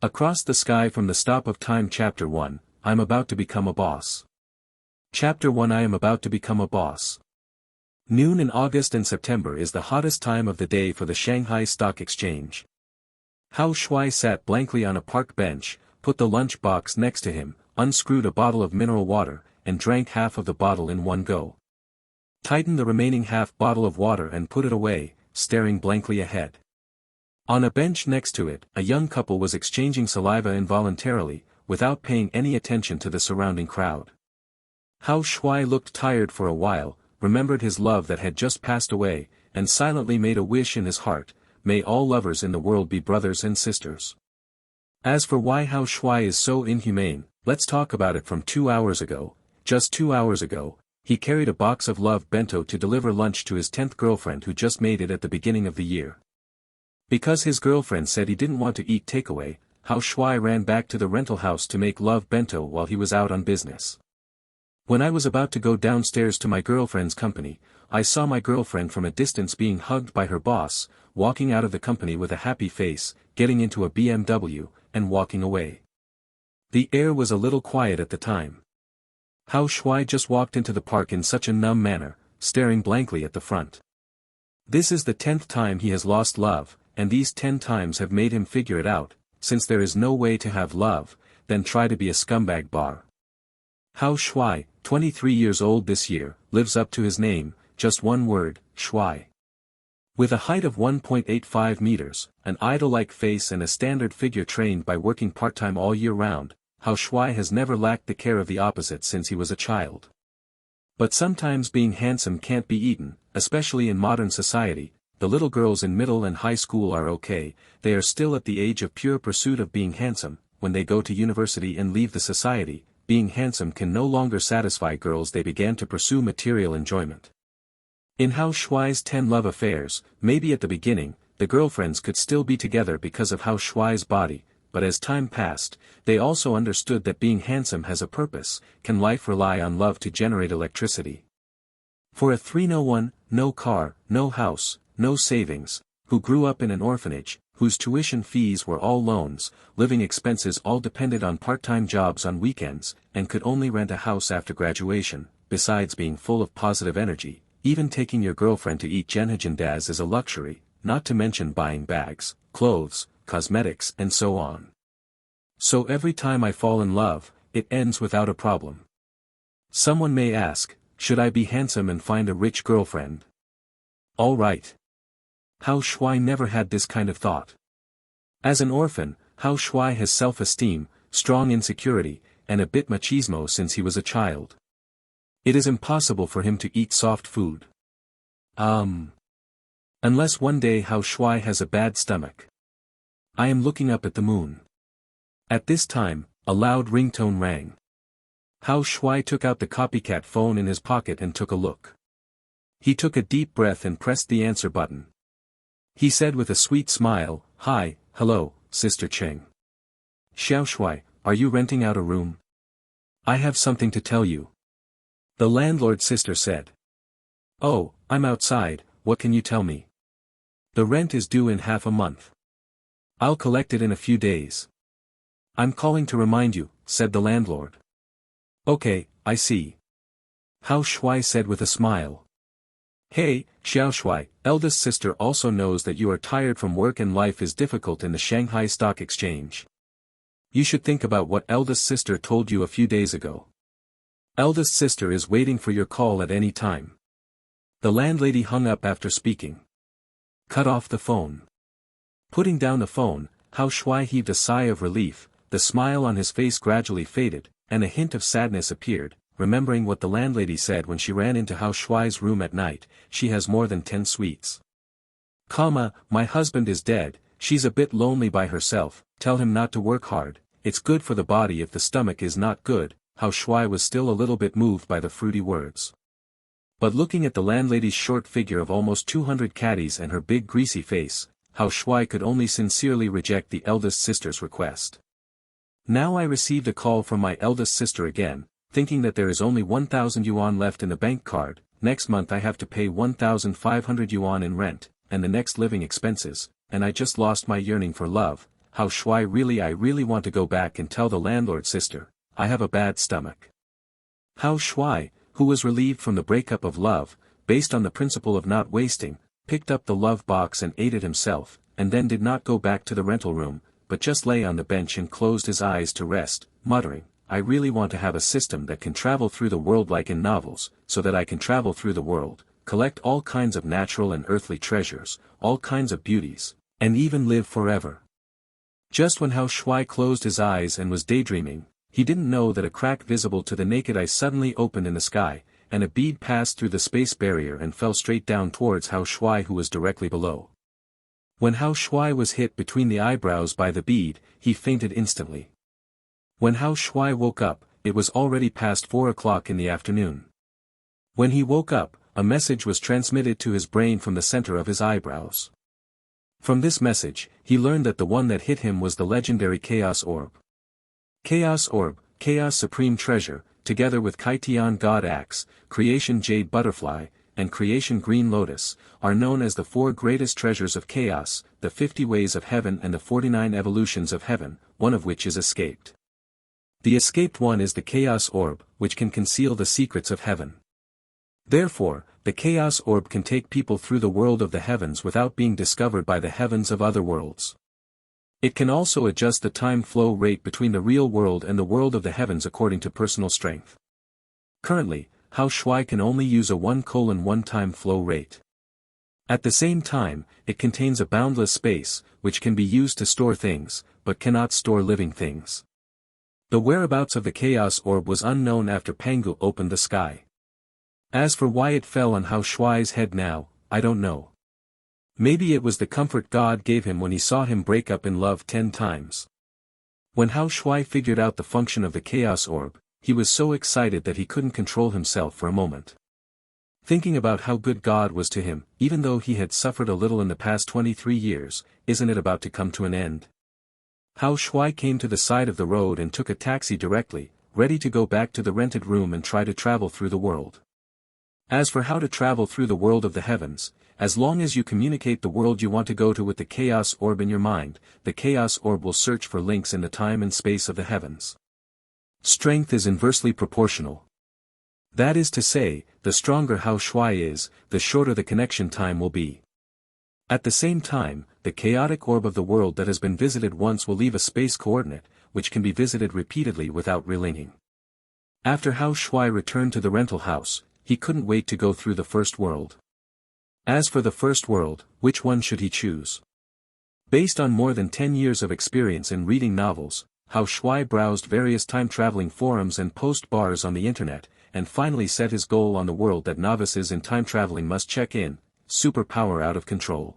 Across the Sky from the Stop of Time Chapter 1, I'm about to become a boss. Chapter 1 I am about to become a boss. Noon in August and September is the hottest time of the day for the Shanghai Stock Exchange. Hao Shuai sat blankly on a park bench, put the lunch box next to him, unscrewed a bottle of mineral water, and drank half of the bottle in one go. Tightened the remaining half bottle of water and put it away, staring blankly ahead. On a bench next to it, a young couple was exchanging saliva involuntarily, without paying any attention to the surrounding crowd. Hao Shuai looked tired for a while, remembered his love that had just passed away, and silently made a wish in his heart: may all lovers in the world be brothers and sisters. As for why Hao Shuai is so inhumane, let's talk about it. From 2 hours ago, just 2 hours ago, he carried a box of love bento to deliver lunch to his 10th girlfriend who just made it at the beginning of the year. Because his girlfriend said he didn't want to eat takeaway, Hao Shuai ran back to the rental house to make love bento while he was out on business. When I was about to go downstairs to my girlfriend's company, I saw my girlfriend from a distance being hugged by her boss, walking out of the company with a happy face, getting into a BMW, and walking away. The air was a little quiet at the time. Hao Shuai just walked into the park in such a numb manner, staring blankly at the front. This is the 10th time he has lost love, and these 10 times have made him figure it out: since there is no way to have love, then try to be a scumbag bar. Hao Shuai, 23 years old this year, lives up to his name, just one word: Shuai. With a height of 1.85 meters, an idol-like face and a standard figure trained by working part-time all year round, Hao Shuai has never lacked the care of the opposite since he was a child. But sometimes being handsome can't be eaten, especially in modern society. The little girls in middle and high school are okay, they are still at the age of pure pursuit of being handsome. When they go to university and leave the society, being handsome can no longer satisfy girls. They began to pursue material enjoyment. In Hao Shuai's 10 love affairs, maybe at the beginning, the girlfriends could still be together because of Hao Shuai's body, but as time passed, they also understood that being handsome has a purpose. Can life rely on love to generate electricity? For a 301, no car, no house, no savings, who grew up in an orphanage, whose tuition fees were all loans, living expenses all depended on part-time jobs on weekends, and could only rent a house after graduation, besides being full of positive energy, even taking your girlfriend to eat Genhagendas is a luxury, not to mention buying bags, clothes, cosmetics and so on. So every time I fall in love, it ends without a problem. Someone may ask, should I be handsome and find a rich girlfriend? All right. Hao Shuai never had this kind of thought. As an orphan, Hao Shuai has self-esteem, strong insecurity, and a bit machismo since he was a child. It is impossible for him to eat soft food. Unless one day Hao Shuai has a bad stomach. I am looking up at the moon. At this time, a loud ringtone rang. Hao Shuai took out the copycat phone in his pocket and took a look. He took a deep breath and pressed the answer button. He said with a sweet smile, "Hi, hello, Sister Cheng. Xiao Shuai, are you renting out a room? I have something to tell you." The landlord's sister said. "Oh, I'm outside, what can you tell me?" "The rent is due in half a month. I'll collect it in a few days." "I'm calling to remind you," said the landlord. "Okay, I see." Hao Shuai said with a smile. "Hey, Xiao Shuai, eldest sister also knows that you are tired from work and life is difficult in the Shanghai Stock Exchange. You should think about what eldest sister told you a few days ago. Eldest sister is waiting for your call at any time." The landlady hung up after speaking. Cut off the phone. Putting down the phone, Hao Shuai heaved a sigh of relief. The smile on his face gradually faded, and a hint of sadness appeared, remembering what the landlady said when she ran into Hao Shuai's room at night: she has more than 10 suites. My husband is dead, she's a bit lonely by herself, tell him not to work hard, it's good for the body if the stomach is not good. Hao Shuai was still a little bit moved by the fruity words. But looking at the landlady's short figure of almost 200 caddies and her big greasy face, Hao Shuai could only sincerely reject the eldest sister's request. Now I received a call from my eldest sister again, thinking that there is only 1,000 yuan left in the bank card. Next month I have to pay 1,500 yuan in rent, and the next living expenses, and I just lost my yearning for love. How Shui I really want to go back and tell the landlord's sister, I have a bad stomach. How Shui, who was relieved from the breakup of love, based on the principle of not wasting, picked up the love box and ate it himself, and then did not go back to the rental room, but just lay on the bench and closed his eyes to rest, muttering, I really want to have a system that can travel through the world like in novels, so that I can travel through the world, collect all kinds of natural and earthly treasures, all kinds of beauties, and even live forever. Just when Hao Shui closed his eyes and was daydreaming, he didn't know that a crack visible to the naked eye suddenly opened in the sky, and a bead passed through the space barrier and fell straight down towards Hao Shui, who was directly below. When Hao Shui was hit between the eyebrows by the bead, he fainted instantly. When Hao Shui woke up, it was already past 4 o'clock in the afternoon. When he woke up, a message was transmitted to his brain from the center of his eyebrows. From this message, he learned that the one that hit him was the legendary Chaos Orb. Chaos Orb, Chaos Supreme Treasure, together with Kaitian God Axe, Creation Jade Butterfly, and Creation Green Lotus, are known as the 4 greatest treasures of chaos, the 50 ways of heaven and the 49 evolutions of heaven, one of which is escaped. The escaped one is the Chaos Orb, which can conceal the secrets of heaven. Therefore, the Chaos Orb can take people through the world of the heavens without being discovered by the heavens of other worlds. It can also adjust the time flow rate between the real world and the world of the heavens according to personal strength. Currently, Hao Shui can only use a 1:1 time flow rate. At the same time, it contains a boundless space, which can be used to store things, but cannot store living things. The whereabouts of the Chaos Orb was unknown after Pangu opened the sky. As for why it fell on Hao Shui's head now, I don't know. Maybe it was the comfort God gave him when he saw him break up in love 10 times. When Hao Shui figured out the function of the Chaos Orb, he was so excited that he couldn't control himself for a moment. Thinking about how good God was to him, even though he had suffered a little in the past 23 years, isn't it about to come to an end? Hao Shui came to the side of the road and took a taxi directly, ready to go back to the rented room and try to travel through the world. As for how to travel through the world of the heavens, as long as you communicate the world you want to go to with the Chaos Orb in your mind, the Chaos Orb will search for links in the time and space of the heavens. Strength is inversely proportional. That is to say, the stronger Hao Shui is, the shorter the connection time will be. At the same time, the chaotic orb of the world that has been visited once will leave a space coordinate, which can be visited repeatedly without relinking. After Hao Shui returned to the rental house, he couldn't wait to go through the first world. As for the first world, which one should he choose? Based on more than 10 years of experience in reading novels, Hao Shui browsed various time-traveling forums and post-bars on the internet, and finally set his goal on the world that novices in time-traveling must check in: superpower out of control.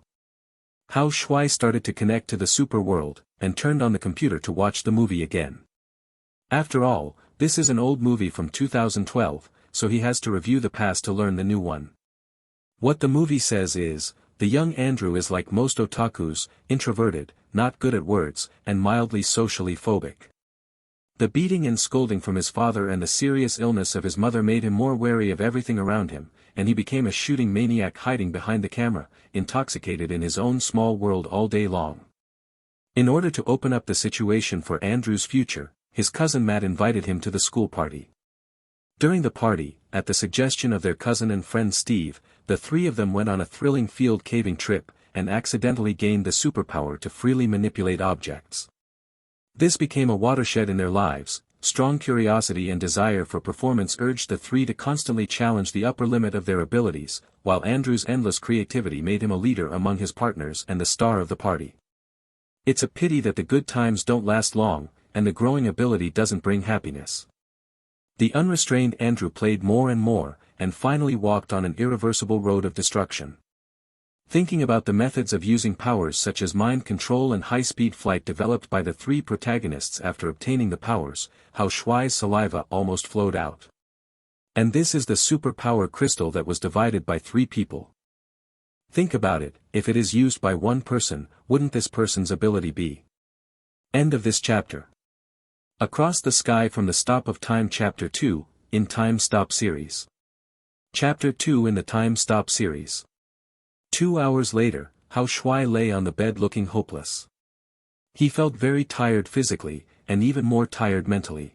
Hao Shui started to connect to the super world, and turned on the computer to watch the movie again. After all, this is an old movie from 2012, so he has to review the past to learn the new one. What the movie says is, the young Andrew is like most otakus, introverted, not good at words, and mildly socially phobic. The beating and scolding from his father and the serious illness of his mother made him more wary of everything around him, and he became a shooting maniac hiding behind the camera, intoxicated in his own small world all day long. In order to open up the situation for Andrew's future, his cousin Matt invited him to the school party. During the party, at the suggestion of their cousin and friend Steve, the three of them went on a thrilling field caving trip, and accidentally gained the superpower to freely manipulate objects. This became a watershed in their lives. Strong curiosity and desire for performance urged the three to constantly challenge the upper limit of their abilities, while Andrew's endless creativity made him a leader among his partners and the star of the party. It's a pity that the good times don't last long, and the growing ability doesn't bring happiness. The unrestrained Andrew played more and more, and finally walked on an irreversible road of destruction. Thinking about the methods of using powers such as mind control and high-speed flight developed by the three protagonists after obtaining the powers, Hao Shui's saliva almost flowed out. And this is the superpower crystal that was divided by 3 people. Think about it, if it is used by one person, wouldn't this person's ability be? End of this chapter. Across the Sky from the Stop of Time Chapter 2, in Time Stop Series. Chapter 2 in the Time Stop Series. 2 hours later, Hao Shui lay on the bed looking hopeless. He felt very tired physically, and even more tired mentally.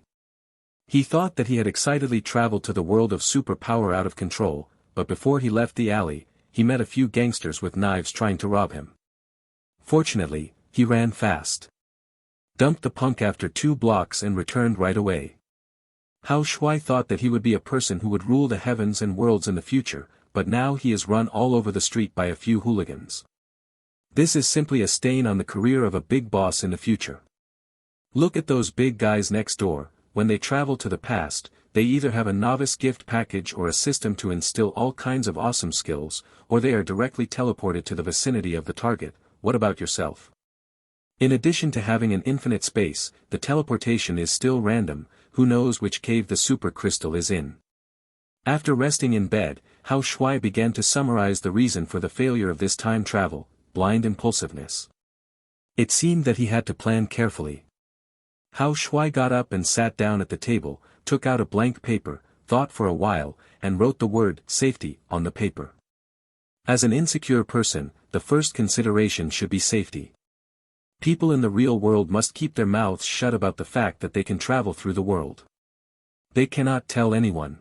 He thought that he had excitedly traveled to the world of superpower out of control, but before he left the alley, he met a few gangsters with knives trying to rob him. Fortunately, he ran fast. Dumped the punk after 2 blocks and returned right away. Hao Shuai thought that he would be a person who would rule the heavens and worlds in the future, but now he is run all over the street by a few hooligans. This is simply a stain on the career of a big boss in the future. Look at those big guys next door. When they travel to the past, they either have a novice gift package or a system to instill all kinds of awesome skills, or they are directly teleported to the vicinity of the target. What about yourself? In addition to having an infinite space, the teleportation is still random. Who knows which cave the super crystal is in? After resting in bed, Hao Shuai began to summarize the reason for the failure of this time travel: blind impulsiveness. It seemed that he had to plan carefully. Hao Shuai got up and sat down at the table, took out a blank paper, thought for a while, and wrote the word safety on the paper. As an insecure person, the first consideration should be safety. People in the real world must keep their mouths shut about the fact that they can travel through the world. They cannot tell anyone.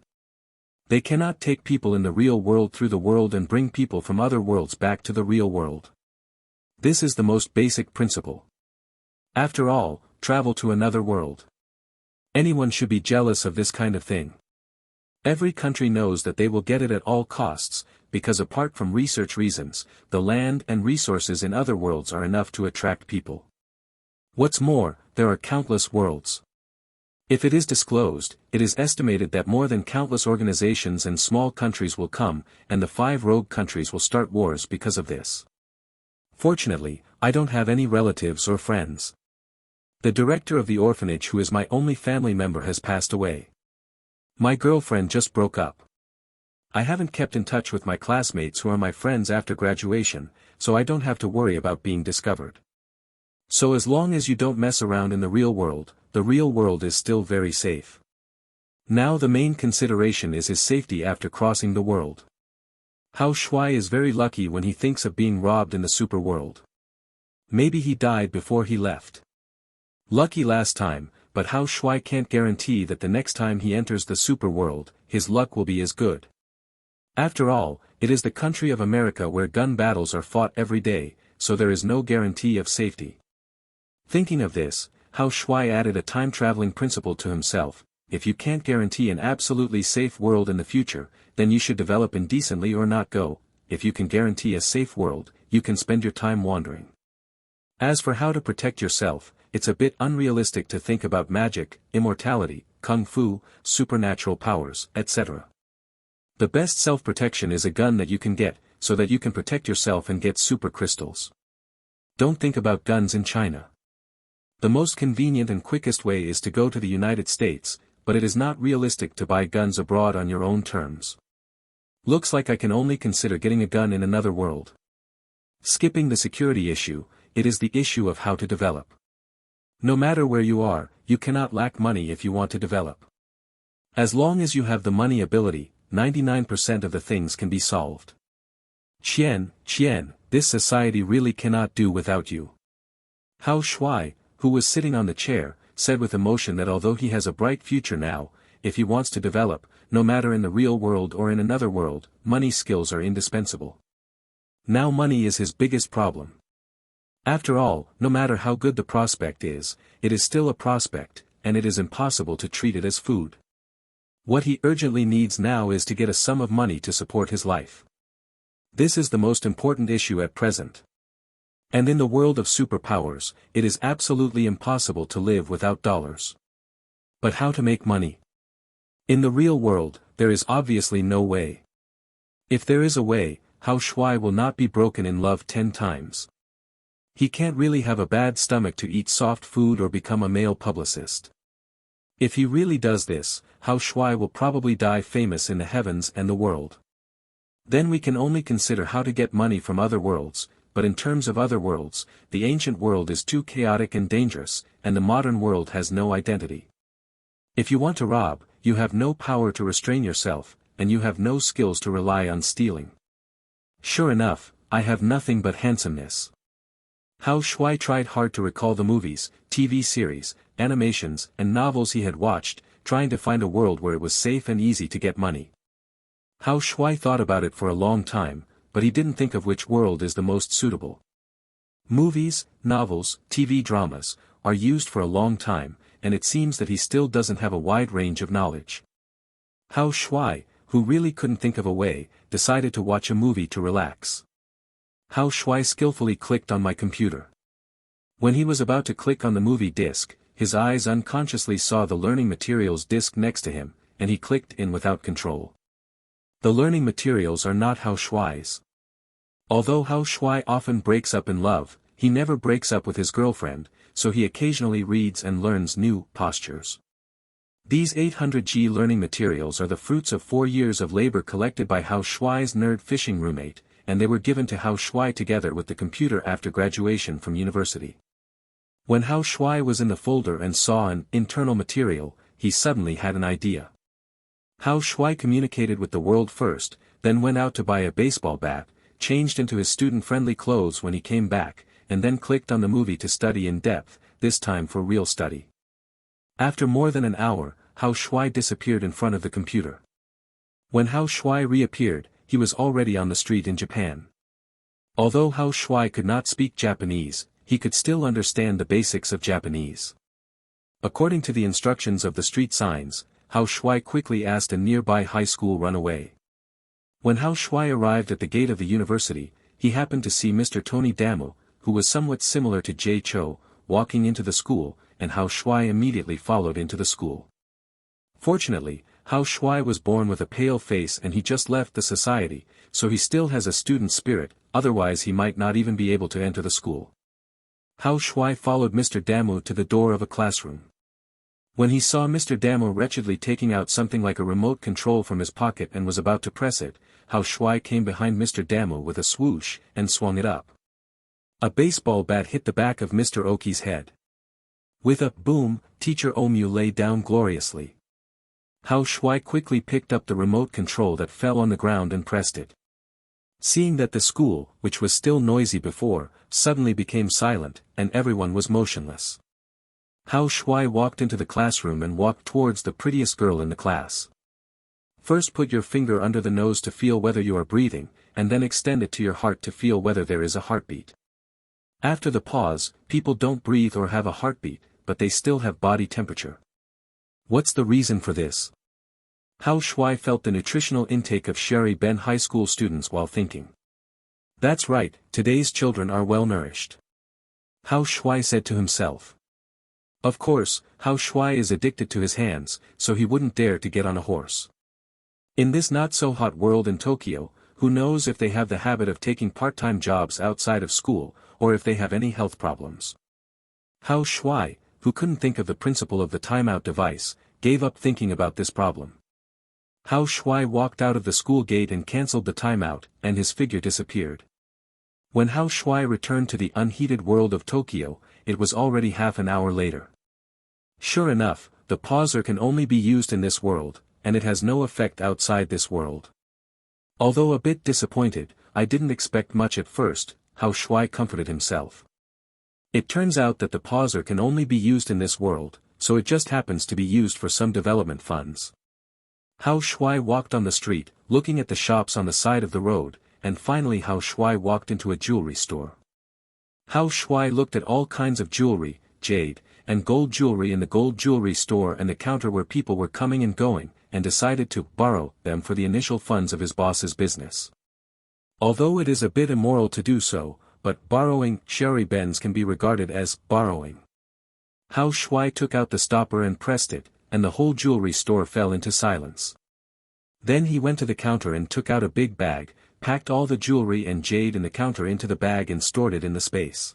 They cannot take people in the real world through the world and bring people from other worlds back to the real world. This is the most basic principle. After all, travel to another world. Anyone should be jealous of this kind of thing. Every country knows that they will get it at all costs, because apart from research reasons, the land and resources in other worlds are enough to attract people. What's more, there are countless worlds. If it is disclosed, it is estimated that more than countless organizations and small countries will come, and the 5 rogue countries will start wars because of this. Fortunately, I don't have any relatives or friends. The director of the orphanage, who is my only family member, has passed away. My girlfriend just broke up. I haven't kept in touch with my classmates who are my friends after graduation, so I don't have to worry about being discovered. So as long as you don't mess around in the real world is still very safe. Now the main consideration is his safety after crossing the world. Hao Shuai is very lucky when he thinks of being robbed in the super world. Maybe he died before he left. Lucky last time, but Hao Shuai can't guarantee that the next time he enters the super world, his luck will be as good. After all, it is the country of America where gun battles are fought every day, so there is no guarantee of safety. Thinking of this, Hao Shuai added a time-traveling principle to himself: if you can't guarantee an absolutely safe world in the future, then you should develop indecently or not go. If you can guarantee a safe world, you can spend your time wandering. As for how to protect yourself, it's a bit unrealistic to think about magic, immortality, kung fu, supernatural powers, etc. The best self-protection is a gun that you can get, so that you can protect yourself and get super crystals. Don't think about guns in China. The most convenient and quickest way is to go to the United States, but it is not realistic to buy guns abroad on your own terms. Looks like I can only consider getting a gun in another world. Skipping the security issue, it is the issue of how to develop. No matter where you are, you cannot lack money if you want to develop. As long as you have the money ability, 99% of the things can be solved. Qian, this society really cannot do without you. Hao Shuai, who was sitting on the chair, said with emotion that although he has a bright future now, if he wants to develop, no matter in the real world or in another world, money skills are indispensable. Now money is his biggest problem. After all, no matter how good the prospect is, it is still a prospect, and it is impossible to treat it as food. What he urgently needs now is to get a sum of money to support his life. This is the most important issue at present. And in the world of superpowers, it is absolutely impossible to live without dollars. But how to make money? In the real world, there is obviously no way. If there is a way, Hao Shuai will not be broken in love 10 times. He can't really have a bad stomach to eat soft food or become a male publicist. If he really does this, Hao Shuai will probably die famous in the heavens and the world. Then we can only consider how to get money from other worlds, but in terms of other worlds, the ancient world is too chaotic and dangerous, and the modern world has no identity. If you want to rob, you have no power to restrain yourself, and you have no skills to rely on stealing. Sure enough, I have nothing but handsomeness. Hao Shuai tried hard to recall the movies, TV series, animations, and novels he had watched, trying to find a world where it was safe and easy to get money. Hao Shuai thought about it for a long time, but he didn't think of which world is the most suitable. Movies, novels, TV dramas, are used for a long time, and it seems that he still doesn't have a wide range of knowledge. Hao Shuai, who really couldn't think of a way, decided to watch a movie to relax. Hao Shuai skillfully clicked on my computer. When he was about to click on the movie disc, his eyes unconsciously saw the learning materials disc next to him, and he clicked in without control. The learning materials are not Hao Shuai's. Although Hao Shuai often breaks up in love, he never breaks up with his girlfriend, so he occasionally reads and learns new postures. These 800G learning materials are the fruits of 4 years of labor collected by Hao Shuai's nerd fishing roommate, and they were given to Hao Shuai together with the computer after graduation from university. When Hao Shuai was in the folder and saw an internal material, he suddenly had an idea. Hao Shuai communicated with the world first, then went out to buy a baseball bat, changed into his student-friendly clothes when he came back, and then clicked on the movie to study in depth, this time for real study. After more than an hour, Hao Shuai disappeared in front of the computer. When Hao Shuai reappeared, he was already on the street in Japan. Although Hao Shuai could not speak Japanese, he could still understand the basics of Japanese. According to the instructions of the street signs, Hao Shuai quickly asked a nearby high school run away. When Hao Shuai arrived at the gate of the university, he happened to see Mr. Tony Damu, who was somewhat similar to Jay Cho, walking into the school, and Hao Shuai immediately followed into the school. Fortunately, Hao Shuai was born with a pale face and he just left the society, so he still has a student spirit, otherwise he might not even be able to enter the school. Hao Shuai followed Mr. Damu to the door of a classroom. When he saw Mr. Damu wretchedly taking out something like a remote control from his pocket and was about to press it, Hao Shuai came behind Mr. Damu with a swoosh, and swung it up. A baseball bat hit the back of Mr. Oki's head. With a boom, Teacher Omu lay down gloriously. Hao Shuai quickly picked up the remote control that fell on the ground and pressed it. Seeing that the school, which was still noisy before, suddenly became silent, and everyone was motionless. Hao Shuai walked into the classroom and walked towards the prettiest girl in the class. First put your finger under the nose to feel whether you are breathing, and then extend it to your heart to feel whether there is a heartbeat. After the pause, people don't breathe or have a heartbeat, but they still have body temperature. What's the reason for this? Hao Shuai felt the nutritional intake of Sherry Ben high school students while thinking. That's right, today's children are well nourished. Hao Shuai said to himself. Of course, Hao Shuai is addicted to his hands, so he wouldn't dare to get on a horse. In this not-so-hot world in Tokyo, who knows if they have the habit of taking part-time jobs outside of school, or if they have any health problems. Hao Shuai, who couldn't think of the principle of the timeout device, gave up thinking about this problem. Hao Shuai walked out of the school gate and cancelled the timeout, and his figure disappeared. When Hao Shuai returned to the unheated world of Tokyo, it was already half an hour later. Sure enough, the pauser can only be used in this world, and it has no effect outside this world. Although a bit disappointed, I didn't expect much at first, Hao Shuai comforted himself. It turns out that the pauser can only be used in this world, so it just happens to be used for some development funds. Hao Shuai walked on the street, looking at the shops on the side of the road, and finally Hao Shuai walked into a jewelry store. Hao Shuai looked at all kinds of jewelry, jade, and gold jewelry in the gold jewelry store and the counter where people were coming and going, and decided to borrow them for the initial funds of his boss's business. Although it is a bit immoral to do so, but borrowing Sherry Benz can be regarded as borrowing. Hao Shuai took out the stopper and pressed it, and the whole jewelry store fell into silence. Then he went to the counter and took out a big bag, packed all the jewelry and jade in the counter into the bag and stored it in the space.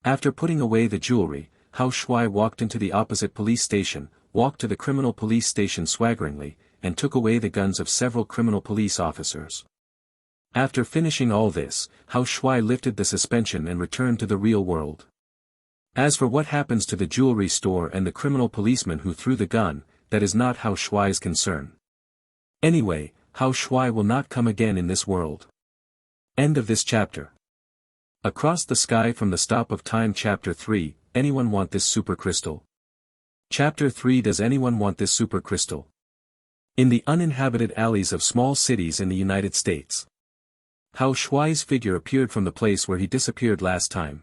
After putting away the jewelry, Hao Shuai walked into the opposite police station, walked to the criminal police station swaggeringly, and took away the guns of several criminal police officers. After finishing all this, Hao Shuai lifted the suspension and returned to the real world. As for what happens to the jewelry store and the criminal policeman who threw the gun, that is not Hao Shuai's concern. Anyway, Hao Shuai will not come again in this world. End of this chapter. Across the Sky from the Stop of Time Chapter 3, Anyone Want This Super Crystal? Chapter 3 Does anyone want this super crystal? In the uninhabited alleys of small cities in the United States. Hao Shuai's figure appeared from the place where he disappeared last time.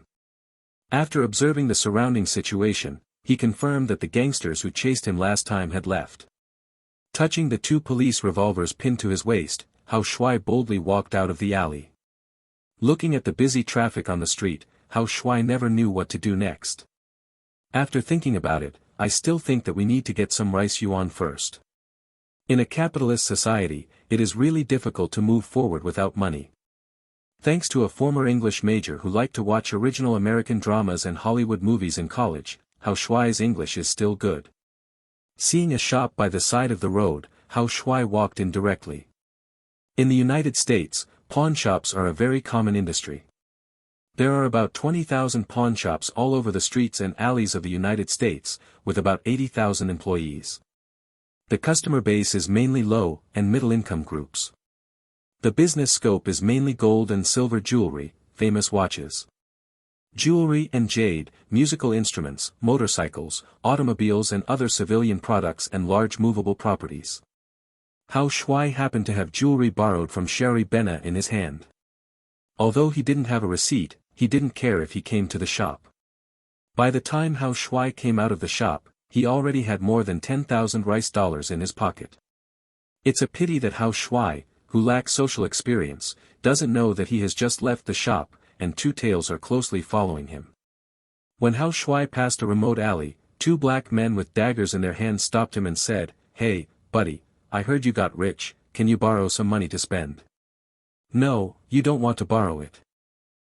After observing the surrounding situation, he confirmed that the gangsters who chased him last time had left. Touching the two police revolvers pinned to his waist, Hao Shuai boldly walked out of the alley. Looking at the busy traffic on the street, Hao Shuai never knew what to do next. After thinking about it, I still think that we need to get some rice yuan first. In a capitalist society, it is really difficult to move forward without money. Thanks to a former English major who liked to watch original American dramas and Hollywood movies in college, Hao Shuai's English is still good. Seeing a shop by the side of the road, Hao Shuai walked in directly. In the United States, pawn shops are a very common industry. There are about 20,000 pawn shops all over the streets and alleys of the United States, with about 80,000 employees. The customer base is mainly low and middle-income groups. The business scope is mainly gold and silver jewelry, famous watches, jewelry and jade, musical instruments, motorcycles, automobiles and other civilian products and large movable properties. Hao Shuai happened to have jewelry borrowed from Sherry Benna in his hand. Although he didn't have a receipt, he didn't care if he came to the shop. By the time Hao Shuai came out of the shop, he already had more than 10,000 rice dollars in his pocket. It's a pity that Hao Shuai, who lacks social experience, doesn't know that he has just left the shop, and two tails are closely following him. When Hao Shuai passed a remote alley, two black men with daggers in their hands stopped him and said, "Hey, buddy, I heard you got rich, can you borrow some money to spend?" "No, you don't want to borrow it."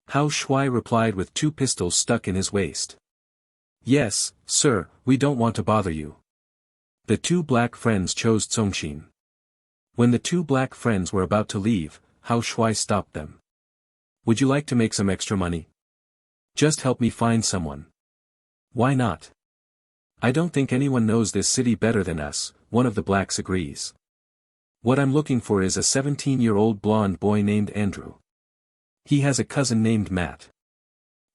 Hao Shuai replied with two pistols stuck in his waist. "Yes, sir, we don't want to bother you." The two black friends chose Zongxin. When the two black friends were about to leave, Hao Shuai stopped them. "Would you like to make some extra money? Just help me find someone." "Why not? I don't think anyone knows this city better than us," one of the blacks agrees. "What I'm looking for is a 17-year-old blonde boy named Andrew. He has a cousin named Matt.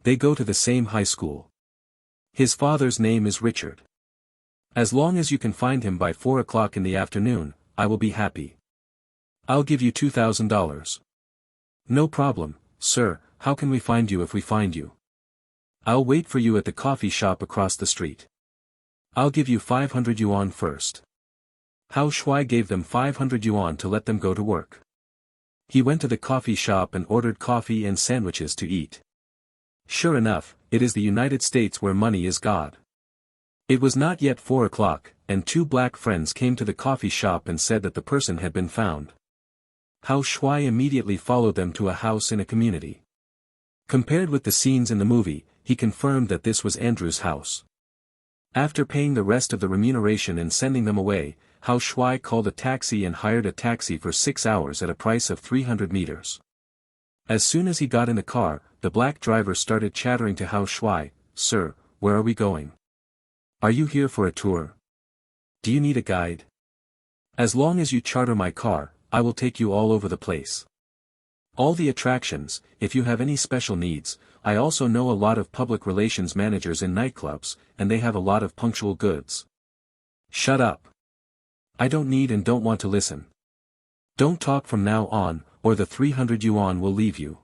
They go to the same high school. His father's name is Richard. As long as you can find him by 4 o'clock in the afternoon, I will be happy. I'll give you $2,000. "No problem, sir, how can we find you if we find you?" "I'll wait for you at the coffee shop across the street. I'll give you 500 yuan first." Hao Shuai gave them 500 yuan to let them go to work. He went to the coffee shop and ordered coffee and sandwiches to eat. Sure enough, it is the United States where money is God. It was not yet 4 o'clock, and two black friends came to the coffee shop and said that the person had been found. Hao Shuai immediately followed them to a house in a community. Compared with the scenes in the movie, he confirmed that this was Andrew's house. After paying the rest of the remuneration and sending them away, Hao Shuai called a taxi and hired a taxi for 6 hours at a price of 300 meters. As soon as he got in the car, the black driver started chattering to Hao Shuai, "Sir, where are we going? Are you here for a tour? Do you need a guide? As long as you charter my car, I will take you all over the place. All the attractions, if you have any special needs. I also know a lot of public relations managers in nightclubs, and they have a lot of punctual goods." "Shut up. I don't need and don't want to listen. Don't talk from now on, or the 300 yuan will leave you."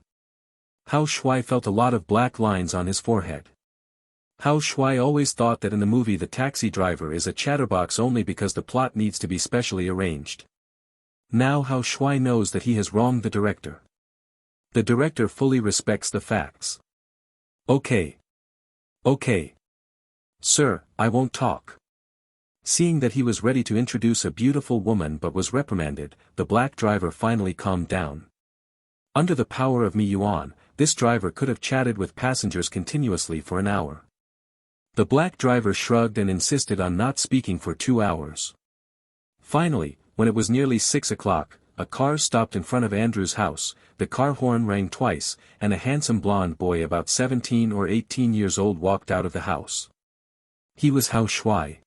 Hao Shuai felt a lot of black lines on his forehead. Hao Shuai always thought that in the movie the taxi driver is a chatterbox only because the plot needs to be specially arranged. Now Hao Shuai knows that he has wronged the director. The director fully respects the facts. Okay. Sir, I won't talk." Seeing that he was ready to introduce a beautiful woman but was reprimanded, the black driver finally calmed down. Under the power of yuan, this driver could have chatted with passengers continuously for an hour. The black driver shrugged and insisted on not speaking for 2 hours. Finally, when it was nearly 6 o'clock, a car stopped in front of Andrew's house, the car horn rang twice, and a handsome blonde boy about 17 or 18 years old walked out of the house. He was Hao Shuai.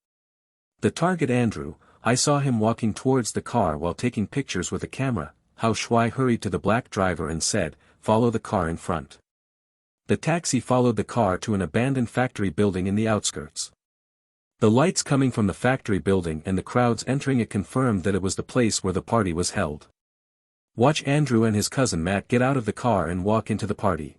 The target Andrew, I saw him walking towards the car while taking pictures with a camera. Hao Shuai hurried to the black driver and said, "Follow the car in front." The taxi followed the car to an abandoned factory building in the outskirts. The lights coming from the factory building and the crowds entering it confirmed that it was the place where the party was held. Watch Andrew and his cousin Matt get out of the car and walk into the party.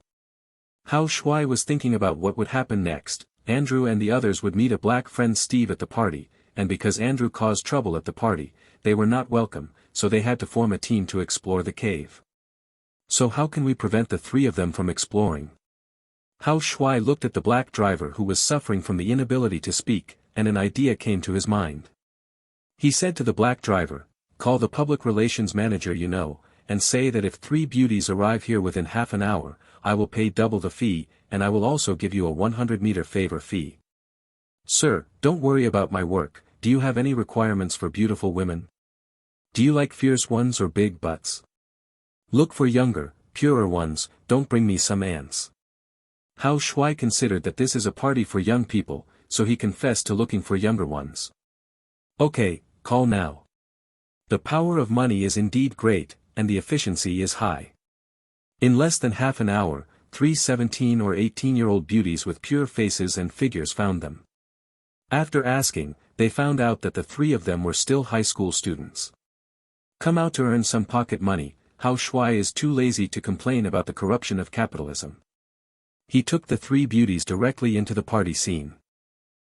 Hao Shuai was thinking about what would happen next. Andrew and the others would meet a black friend Steve at the party, and because Andrew caused trouble at the party, they were not welcome, so they had to form a team to explore the cave. So how can we prevent the three of them from exploring? Hao Shuai looked at the black driver who was suffering from the inability to speak, and an idea came to his mind. He said to the black driver, "Call the public relations manager you know, and say that if 3 beauties arrive here within half an hour, I will pay double the fee, and I will also give you a 100-meter favor fee." "Sir, don't worry about my work. Do you have any requirements for beautiful women? Do you like fierce ones or big butts? Look for younger, purer ones, don't bring me some ants." Hao Shuai considered that this is a party for young people, so he confessed to looking for younger ones. "Okay, call now. The power of money is indeed great, and the efficiency is high." In less than half an hour, 3 17 or 18-year-old beauties with pure faces and figures found them. After asking, they found out that the 3 of them were still high school students. Come out to earn some pocket money. Hao Shuai is too lazy to complain about the corruption of capitalism. He took the 3 beauties directly into the party scene.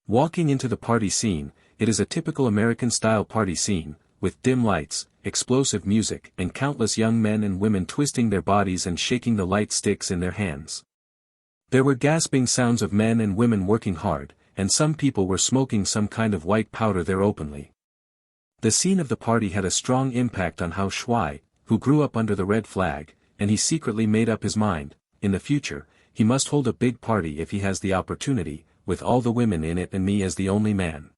Walking into the party scene, it is a typical American-style party scene, with dim lights, explosive music and countless young men and women twisting their bodies and shaking the light sticks in their hands. There were gasping sounds of men and women working hard, and some people were smoking some kind of white powder there openly. The scene of the party had a strong impact on Hao Shuai, who grew up under the red flag, and he secretly made up his mind, in the future, he must hold a big party if he has the opportunity, with all the women in it and me as the only man.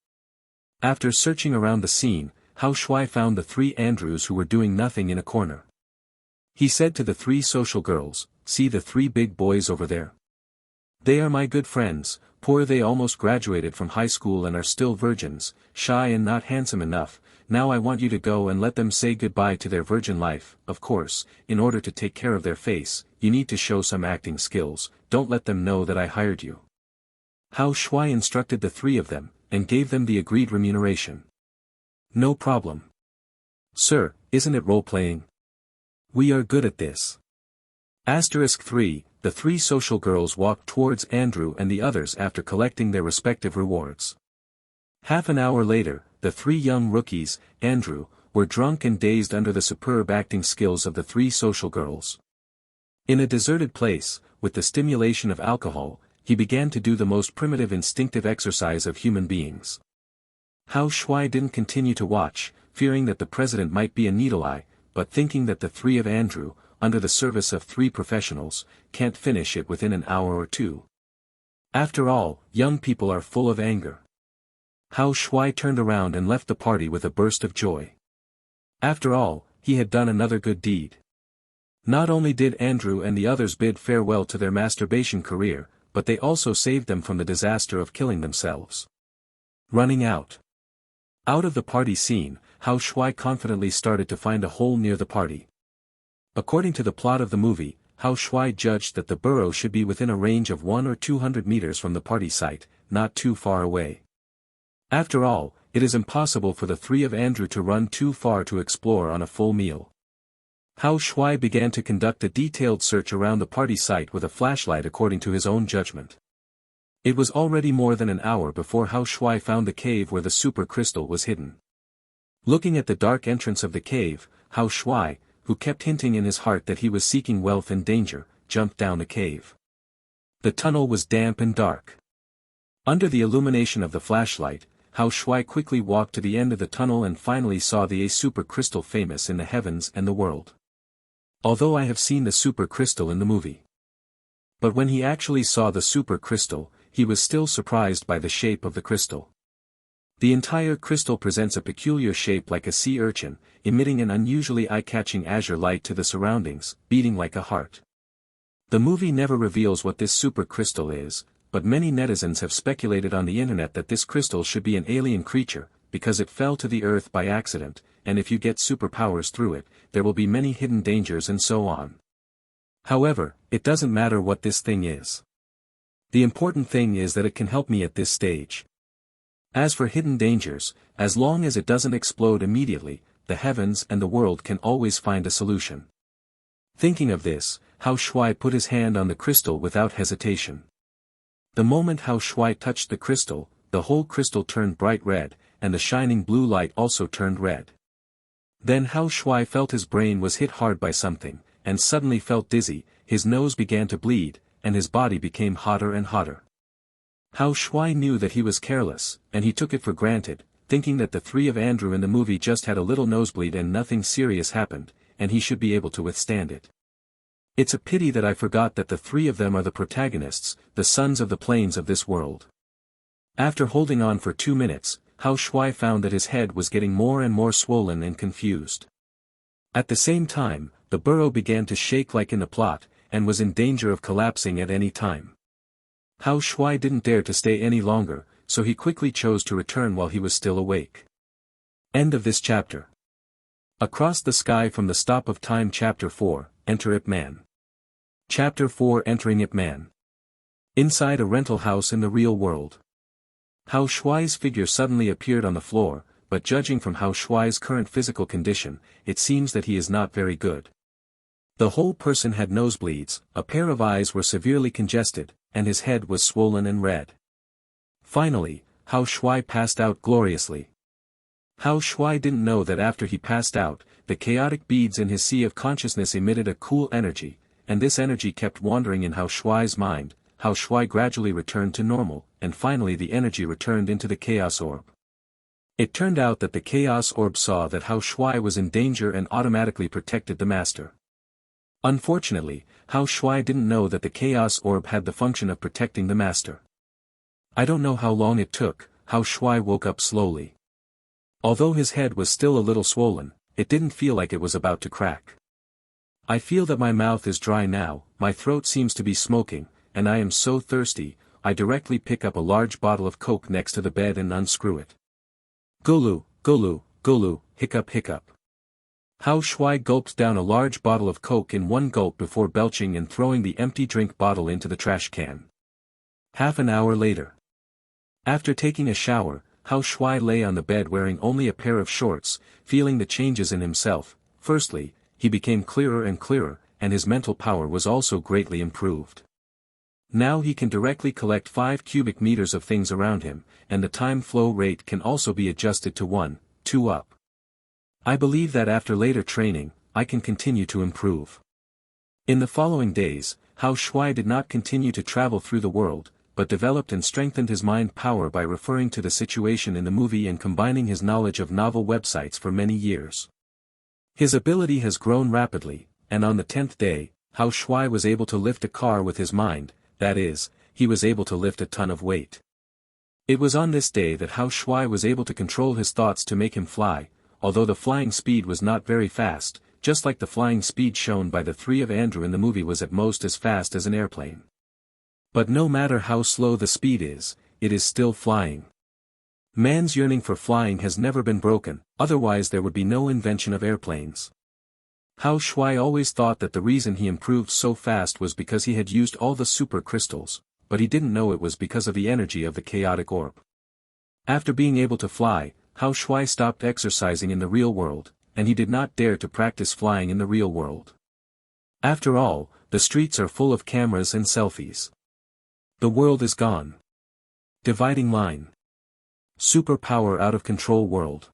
After searching around the scene, Hao Shuai found the 3 Andrews who were doing nothing in a corner. He said to the 3 social girls, "See the 3 big boys over there? They are my good friends. Poor, they almost graduated from high school and are still virgins, shy and not handsome enough. Now I want you to go and let them say goodbye to their virgin life. Of course, in order to take care of their face, you need to show some acting skills. Don't let them know that I hired you." Hao Shuai instructed the 3 of them, and gave them the agreed remuneration. "No problem. Sir, isn't it role-playing? We are good at this." *3, the 3 social girls walked towards Andrew and the others after collecting their respective rewards. Half an hour later, the 3 young rookies, Andrew, were drunk and dazed under the superb acting skills of the 3 social girls. In a deserted place, with the stimulation of alcohol, he began to do the most primitive instinctive exercise of human beings. Hao Shuai didn't continue to watch, fearing that the president might be a needle eye, but thinking that the 3 of Andrew, under the service of 3 professionals, can't finish it within an hour or 2. After all, young people are full of anger. Hao Shuai turned around and left the party with a burst of joy. After all, he had done another good deed. Not only did Andrew and the others bid farewell to their masturbation career, but they also saved them from the disaster of killing themselves. Running out. Out of the party scene, Hao Shuai confidently started to find a hole near the party. According to the plot of the movie, Hao Shuai judged that the burrow should be within a range of 100 or 200 meters from the party site, not too far away. After all, it is impossible for the 3 of Andrew to run too far to explore on a full meal. Hao Shuai began to conduct a detailed search around the party site with a flashlight according to his own judgment. It was already more than an hour before Hao Shuai found the cave where the super crystal was hidden. Looking at the dark entrance of the cave, Hao Shuai, who kept hinting in his heart that he was seeking wealth and danger, jumped down the cave. The tunnel was damp and dark. Under the illumination of the flashlight, Hao Shuai quickly walked to the end of the tunnel and finally saw the super crystal famous in the heavens and the world. Although I have seen the super crystal in the movie. But when he actually saw the super crystal, he was still surprised by the shape of the crystal. The entire crystal presents a peculiar shape like a sea urchin, emitting an unusually eye-catching azure light to the surroundings, beating like a heart. The movie never reveals what this super crystal is, but many netizens have speculated on the internet that this crystal should be an alien creature, because it fell to the earth by accident, and if you get superpowers through it, there will be many hidden dangers and so on. However, it doesn't matter what this thing is. The important thing is that it can help me at this stage. As for hidden dangers, as long as it doesn't explode immediately, the heavens and the world can always find a solution. Thinking of this, Hao Shuai put his hand on the crystal without hesitation. The moment Hao Shuai touched the crystal, the whole crystal turned bright red, and the shining blue light also turned red. Then Hao Shuai felt his brain was hit hard by something, and suddenly felt dizzy, his nose began to bleed, and his body became hotter and hotter. Hao Shuai knew that he was careless, and he took it for granted, thinking that the three of Andrew in the movie just had a little nosebleed and nothing serious happened, and he should be able to withstand it. It's a pity that I forgot that the three of them are the protagonists, the sons of the plains of this world. After holding on for 2 minutes, Hao Shuai found that his head was getting more and more swollen and confused. At the same time, the burrow began to shake like in the plot, and was in danger of collapsing at any time. Hao Shuai didn't dare to stay any longer, so he quickly chose to return while he was still awake. End of this chapter. Across the Sky from the Stop of Time Chapter 4, Enter Ip Man. Chapter 4 Entering Ip Man. Inside a rental house in the real world. Hao Shuai's figure suddenly appeared on the floor, but judging from Hao Shuai's current physical condition, it seems that he is not very good. The whole person had nosebleeds, a pair of eyes were severely congested, and his head was swollen and red. Finally, Hao Shuai passed out gloriously. Hao Shuai didn't know that after he passed out, the chaotic beads in his sea of consciousness emitted a cool energy, and this energy kept wandering in Hao Shuai's mind. Hao Shuai gradually returned to normal, and finally the energy returned into the Chaos Orb. It turned out that the Chaos Orb saw that Hao Shuai was in danger and automatically protected the master. Unfortunately, Hao Shuai didn't know that the Chaos Orb had the function of protecting the master. I don't know how long it took, Hao Shuai woke up slowly. Although his head was still a little swollen, it didn't feel like it was about to crack. I feel that my mouth is dry now, my throat seems to be smoking, and I am so thirsty. I directly pick up a large bottle of Coke next to the bed and unscrew it. Gulu, gulu, gulu, hiccup hiccup. Hao Shuai gulped down a large bottle of Coke in one gulp before belching and throwing the empty drink bottle into the trash can. Half an hour later. After taking a shower, Hao Shuai lay on the bed wearing only a pair of shorts, feeling the changes in himself. Firstly, he became clearer and clearer, and his mental power was also greatly improved. Now he can directly collect 5 cubic meters of things around him, and the time flow rate can also be adjusted to 1, 2 up. I believe that after later training, I can continue to improve. In the following days, Hao Shuai did not continue to travel through the world, but developed and strengthened his mind power by referring to the situation in the movie and combining his knowledge of novel websites for many years. His ability has grown rapidly, and on the 10th day, Hao Shuai was able to lift a car with his mind. That is, he was able to lift a ton of weight. It was on this day that Hao Shuai was able to control his thoughts to make him fly, although the flying speed was not very fast, just like the flying speed shown by the three of Andrew in the movie was at most as fast as an airplane. But no matter how slow the speed is, it is still flying. Man's yearning for flying has never been broken, otherwise there would be no invention of airplanes. Hao Shuai always thought that the reason he improved so fast was because he had used all the super crystals, but he didn't know it was because of the energy of the chaotic orb. After being able to fly, Hao Shuai stopped exercising in the real world, and he did not dare to practice flying in the real world. After all, the streets are full of cameras and selfies. The world is gone. Dividing line. Superpower out of control world.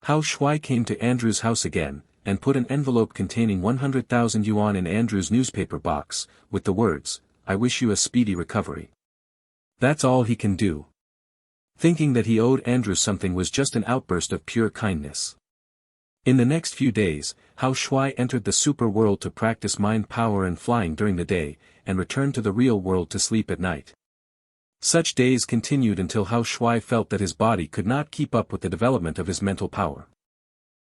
Hao Shuai came to Andrew's house again, and put an envelope containing 100,000 yuan in Andrew's newspaper box, with the words, "I wish you a speedy recovery." That's all he can do. Thinking that he owed Andrew something was just an outburst of pure kindness. In the next few days, Hao Shuai entered the super world to practice mind power and flying during the day, and returned to the real world to sleep at night. Such days continued until Hao Shuai felt that his body could not keep up with the development of his mental power.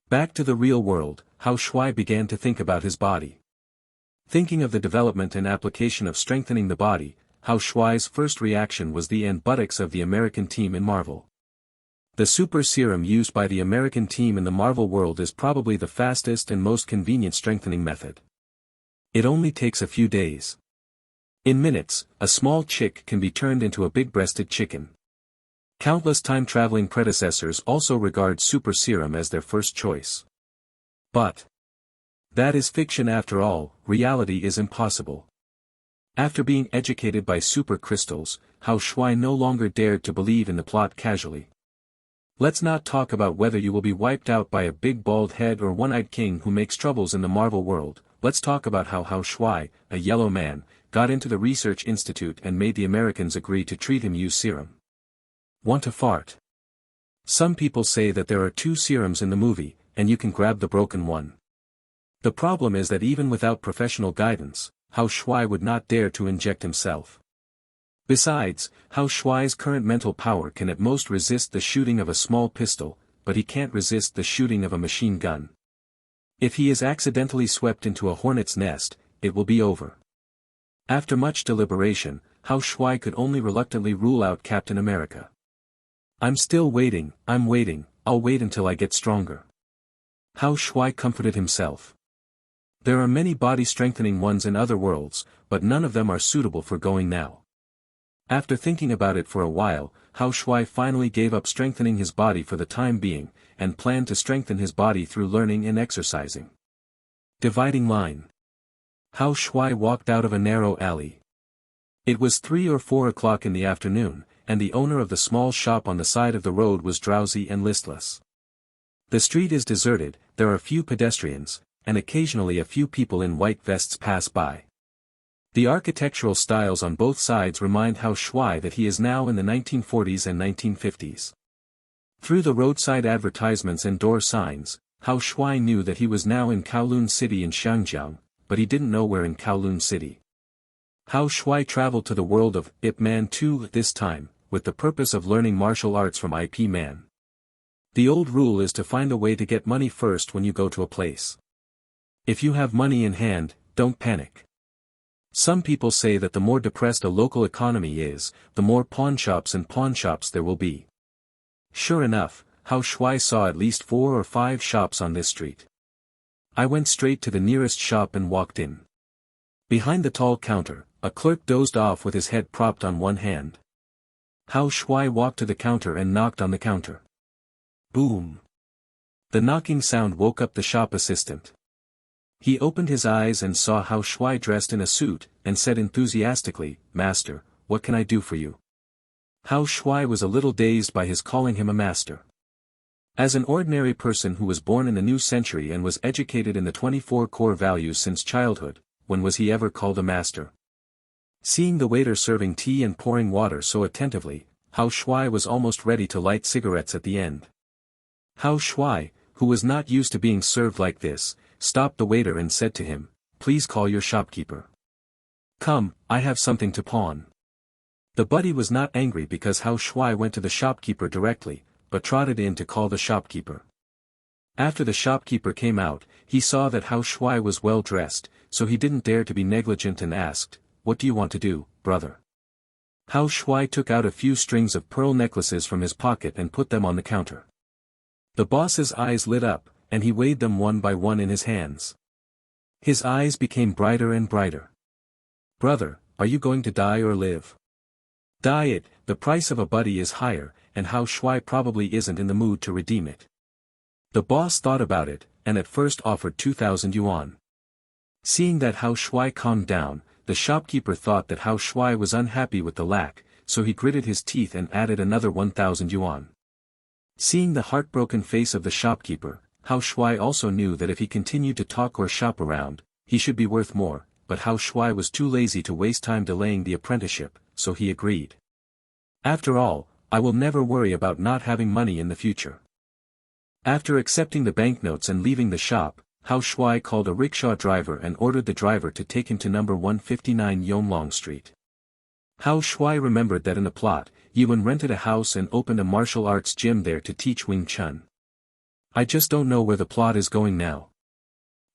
Back to the real world, Hao Shuai began to think about his body. Thinking of the development and application of strengthening the body, Hao Shuai's first reaction was the buttocks of the American team in Marvel. The super serum used by the American team in the Marvel world is probably the fastest and most convenient strengthening method. It only takes a few days. In minutes, a small chick can be turned into a big-breasted chicken. Countless time-traveling predecessors also regard super serum as their first choice. But that is fiction after all, reality is impossible. After being educated by super crystals, Hao Shuai no longer dared to believe in the plot casually. Let's not talk about whether you will be wiped out by a big bald head or one-eyed king who makes troubles in the Marvel world. Let's talk about how Hao Shuai, a yellow man, got into the research institute and made the Americans agree to treat him use serum. Want to fart? Some people say that there are 2 serums in the movie, and you can grab the broken one. The problem is that even without professional guidance, Hao Shuai would not dare to inject himself. Besides, Hao Shuai's current mental power can at most resist the shooting of a small pistol, but he can't resist the shooting of a machine gun. If he is accidentally swept into a hornet's nest, it will be over. After much deliberation, Hao Shuai could only reluctantly rule out Captain America. I'm still waiting, I'll wait until I get stronger. Hao Shuai comforted himself. There are many body-strengthening ones in other worlds, but none of them are suitable for going now. After thinking about it for a while, Hao Shuai finally gave up strengthening his body for the time being, and planned to strengthen his body through learning and exercising. Dividing line. Hao Shuai walked out of a narrow alley. It was 3 or 4 o'clock in the afternoon, and the owner of the small shop on the side of the road was drowsy and listless. The street is deserted, there are few pedestrians, and occasionally a few people in white vests pass by. The architectural styles on both sides remind Hao Shuai that he is now in the 1940s and 1950s. Through the roadside advertisements and door signs, Hao Shuai knew that he was now in Kowloon City in Xiangjiang, but he didn't know where in Kowloon City. Hao Shuai traveled to the world of Ip Man 2 this time, with the purpose of learning martial arts from IP Man. The old rule is to find a way to get money first when you go to a place. If you have money in hand, don't panic. Some people say that the more depressed a local economy is, the more pawnshops there will be. Sure enough, Hao Shuai saw at least 4 or 5 shops on this street. I went straight to the nearest shop and walked in. Behind the tall counter, a clerk dozed off with his head propped on one hand. Hao Shuai walked to the counter and knocked on the counter. Boom! The knocking sound woke up the shop assistant. He opened his eyes and saw Hao Shuai dressed in a suit, and said enthusiastically, "Master, what can I do for you?" Hao Shuai was a little dazed by his calling him a master. As an ordinary person who was born in a new century and was educated in the 24 core values since childhood, when was he ever called a master? Seeing the waiter serving tea and pouring water so attentively, Hao Shuai was almost ready to light cigarettes at the end. Hao Shuai, who was not used to being served like this, stopped the waiter and said to him, "Please call your shopkeeper. Come, I have something to pawn." The buddy was not angry because Hao Shuai went to the shopkeeper directly, but trotted in to call the shopkeeper. After the shopkeeper came out, he saw that Hao Shuai was well dressed, so he didn't dare to be negligent and asked, "What do you want to do, brother?" Hao Shuai took out a few strings of pearl necklaces from his pocket and put them on the counter. The boss's eyes lit up, and he weighed them one by one in his hands. His eyes became brighter and brighter. "Brother, are you going to die or live?" "Die it, the price of a buddy is higher, and Hao Shuai probably isn't in the mood to redeem it." The boss thought about it, and at first offered 2,000 yuan. Seeing that Hao Shuai calmed down, the shopkeeper thought that Hao Shuai was unhappy with the lack, so he gritted his teeth and added another 1,000 yuan. Seeing the heartbroken face of the shopkeeper, Hao Shuai also knew that if he continued to talk or shop around, he should be worth more, but Hao Shuai was too lazy to waste time delaying the apprenticeship, so he agreed. "After all, I will never worry about not having money in the future." After accepting the banknotes and leaving the shop, Hao Shuai called a rickshaw driver and ordered the driver to take him to number 159 Yonglong Street. Hao Shuai remembered that in the plot, Yuan rented a house and opened a martial arts gym there to teach Wing Chun. "I just don't know where the plot is going now."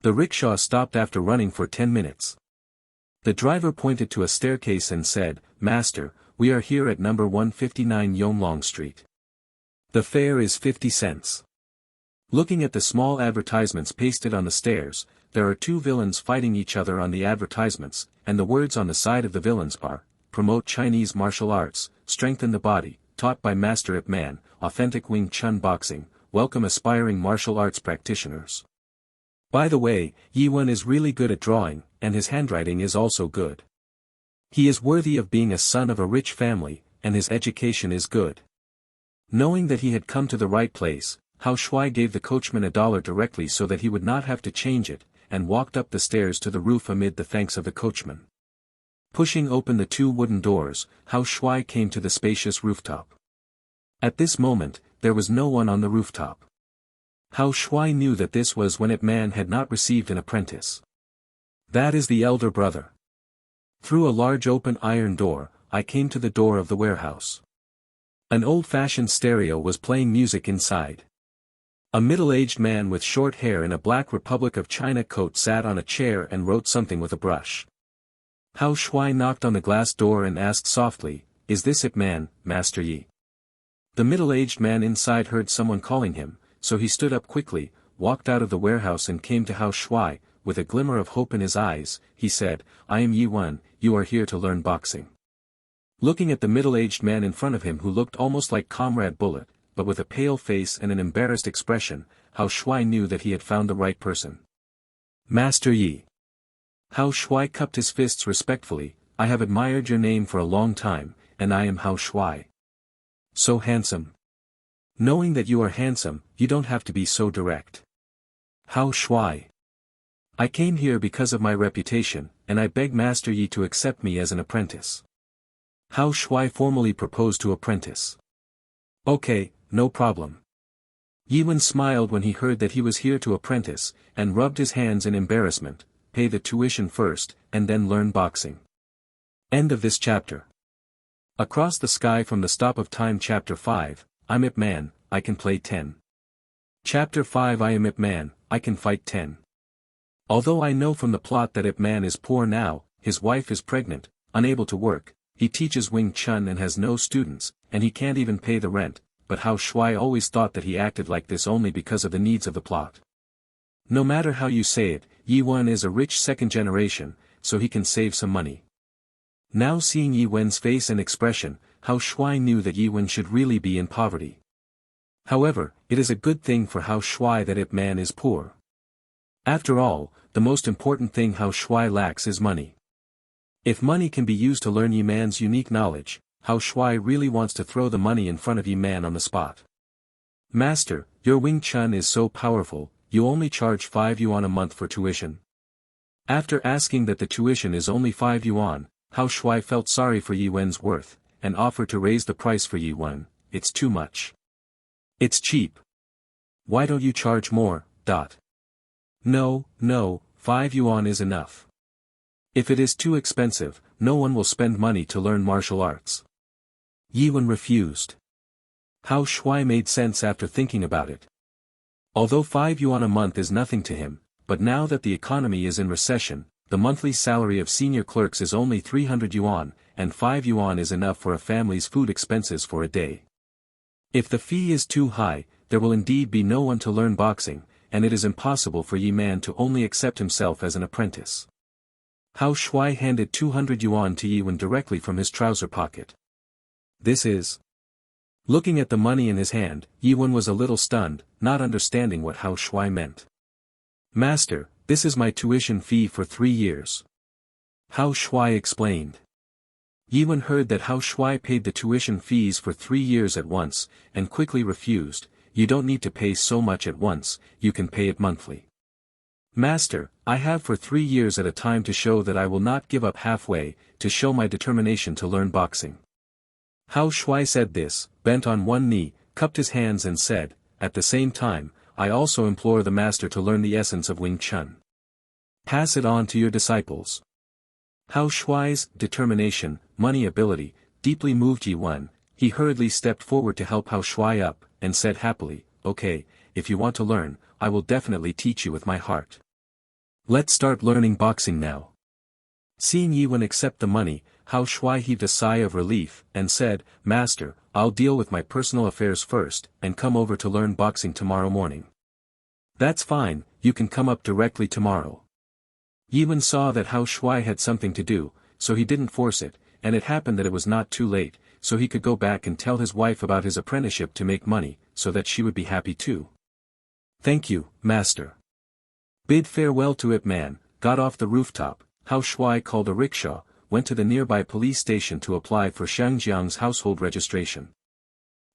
The rickshaw stopped after running for 10 minutes. The driver pointed to a staircase and said, "Master, we are here at number 159 Yonglong Street. The fare is 50 cents. Looking at the small advertisements pasted on the stairs, there are two villains fighting each other on the advertisements, and the words on the side of the villains are, promote Chinese martial arts, strengthen the body, taught by Master Ip Man, authentic Wing Chun boxing, welcome aspiring martial arts practitioners. By the way, Yi Wen is really good at drawing, and his handwriting is also good. He is worthy of being a son of a rich family, and his education is good. Knowing that he had come to the right place, Hao Shuai gave the coachman $1 directly so that he would not have to change it, and walked up the stairs to the roof amid the thanks of the coachman. Pushing open the two wooden doors, Hao Shuai came to the spacious rooftop. At this moment, there was no one on the rooftop. Hao Shuai knew that this was when Ip Man had not received an apprentice. That is the elder brother. Through a large open iron door, I came to the door of the warehouse. An old-fashioned stereo was playing music inside. A middle-aged man with short hair in a black Republic of China coat sat on a chair and wrote something with a brush. Hao Shuai knocked on the glass door and asked softly, "Is this Ip Man, Master Yi?" The middle-aged man inside heard someone calling him, so he stood up quickly, walked out of the warehouse and came to Hao Shuai. With a glimmer of hope in his eyes, he said, "I am Yi Wen, you are here to learn boxing." Looking at the middle-aged man in front of him who looked almost like Comrade Bullet, but with a pale face and an embarrassed expression, Hao Shuai knew that he had found the right person. "Master Yi." Hao Shuai cupped his fists respectfully, "I have admired your name for a long time, and I am Hao Shuai. So handsome. Knowing that you are handsome, you don't have to be so direct." Hao Shuai. "I came here because of my reputation, and I beg Master Yi to accept me as an apprentice." Hao Shuai formally proposed to apprentice. "Okay, no problem." Yi Wen smiled when he heard that he was here to apprentice, and rubbed his hands in embarrassment. Pay the tuition first, and then learn boxing. End of this chapter. Across the Sky from the Stop of Time Chapter 5, I'm Ip Man, I can play 10. Chapter 5 I am Ip Man, I can fight 10. Although I know from the plot that Ip Man is poor now, his wife is pregnant, unable to work, he teaches Wing Chun and has no students, and he can't even pay the rent, but Hao Shuai always thought that he acted like this only because of the needs of the plot. No matter how you say it, Yi Wen is a rich second generation, so he can save some money. Now seeing Yi Wen's face and expression, Hao Shuai knew that Yi Wen should really be in poverty. However, it is a good thing for Hao Shuai that Ip Man is poor. After all, the most important thing Hao Shuai lacks is money. If money can be used to learn Yi Man's unique knowledge, Hao Shuai really wants to throw the money in front of Yi Man on the spot. "Master, your Wing Chun is so powerful, you only charge 5 yuan a month for tuition." After asking that the tuition is only 5 yuan, Hao Shuai felt sorry for Yi Wen's worth, and offered to raise the price for Yi Wen. "It's too much. It's cheap. Why don't you charge more?" No, 5 yuan is enough. If it is too expensive, no one will spend money to learn martial arts. Yi Wen refused. Hao Shuai made sense after thinking about it. Although 5 yuan a month is nothing to him, but now that the economy is in recession, the monthly salary of senior clerks is only 300 yuan, and 5 yuan is enough for a family's food expenses for a day. If the fee is too high, there will indeed be no one to learn boxing, and it is impossible for Yi Man to only accept himself as an apprentice. Hao Shuai handed 200 yuan to Yi Wen directly from his trouser pocket. "This is..." Looking at the money in his hand, Yi Wen was a little stunned, not understanding what Hao Shuai meant. "Master, this is my tuition fee for 3 years. Hao Shuai explained. Yi Wen heard that Hao Shuai paid the tuition fees for 3 years at once, and quickly refused. "You don't need to pay so much at once, you can pay it monthly." "Master, I have for 3 years at a time to show that I will not give up halfway, to show my determination to learn boxing." Hao Shuai said this, bent on one knee, cupped his hands and said, "At the same time, I also implore the master to learn the essence of Wing Chun. Pass it on to your disciples." Hao Shuai's determination, money ability, deeply moved Yi Wen. He hurriedly stepped forward to help Hao Shuai up, and said happily, "Okay, if you want to learn, I will definitely teach you with my heart. Let's start learning boxing now." Seeing Yi Wen accept the money, Hao Shuai heaved a sigh of relief, and said, "Master, I'll deal with my personal affairs first, and come over to learn boxing tomorrow morning." That's fine, you can come up directly tomorrow. Yiwen saw that Hao Shuai had something to do, so he didn't force it, and it happened that it was not too late, so he could go back and tell his wife about his apprenticeship to make money, so that she would be happy too. Thank you, master. Bid farewell to Ip Man, got off the rooftop. Hao Shuai called a rickshaw, went to the nearby police station to apply for Xiangjiang's household registration.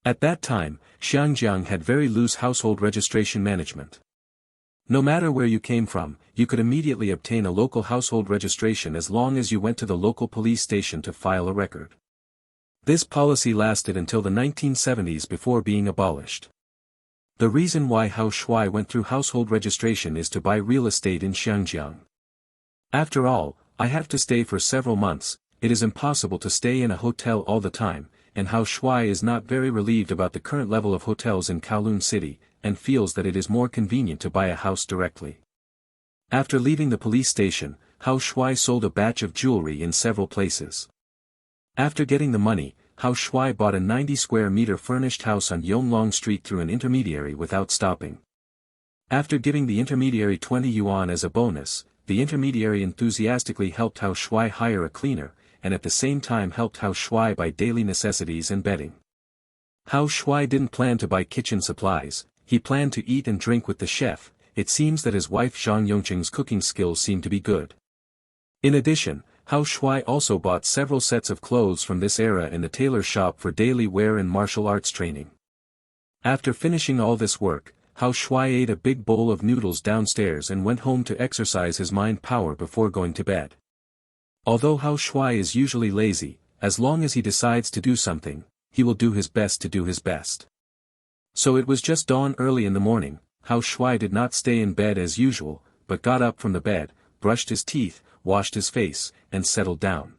At that time, Xiangjiang had very loose household registration management. No matter where you came from, you could immediately obtain a local household registration as long as you went to the local police station to file a record. This policy lasted until the 1970s before being abolished. The reason why Hao Shuai went through household registration is to buy real estate in Xiangjiang. After all, I have to stay for several months, it is impossible to stay in a hotel all the time, and Hao Shuai is not very relieved about the current level of hotels in Kowloon City, and feels that it is more convenient to buy a house directly. After leaving the police station, Hao Shuai sold a batch of jewelry in several places. After getting the money, Hao Shuai bought a 90-square-meter furnished house on Yonglong Street through an intermediary without stopping. After giving the intermediary 20 yuan as a bonus, the intermediary enthusiastically helped Hao Shuai hire a cleaner, and at the same time helped Hao Shuai buy daily necessities and bedding. Hao Shuai didn't plan to buy kitchen supplies, he planned to eat and drink with the chef. It seems that his wife Zhang Yongqing's cooking skills seem to be good. In addition, Hao Shuai also bought several sets of clothes from this era in the tailor shop for daily wear and martial arts training. After finishing all this work, Hao Shuai ate a big bowl of noodles downstairs and went home to exercise his mind power before going to bed. Although Hao Shuai is usually lazy, as long as he decides to do something, he will do his best to do his best. So it was just dawn early in the morning. Hao Shuai did not stay in bed as usual, but got up from the bed, brushed his teeth, washed his face, and settled down.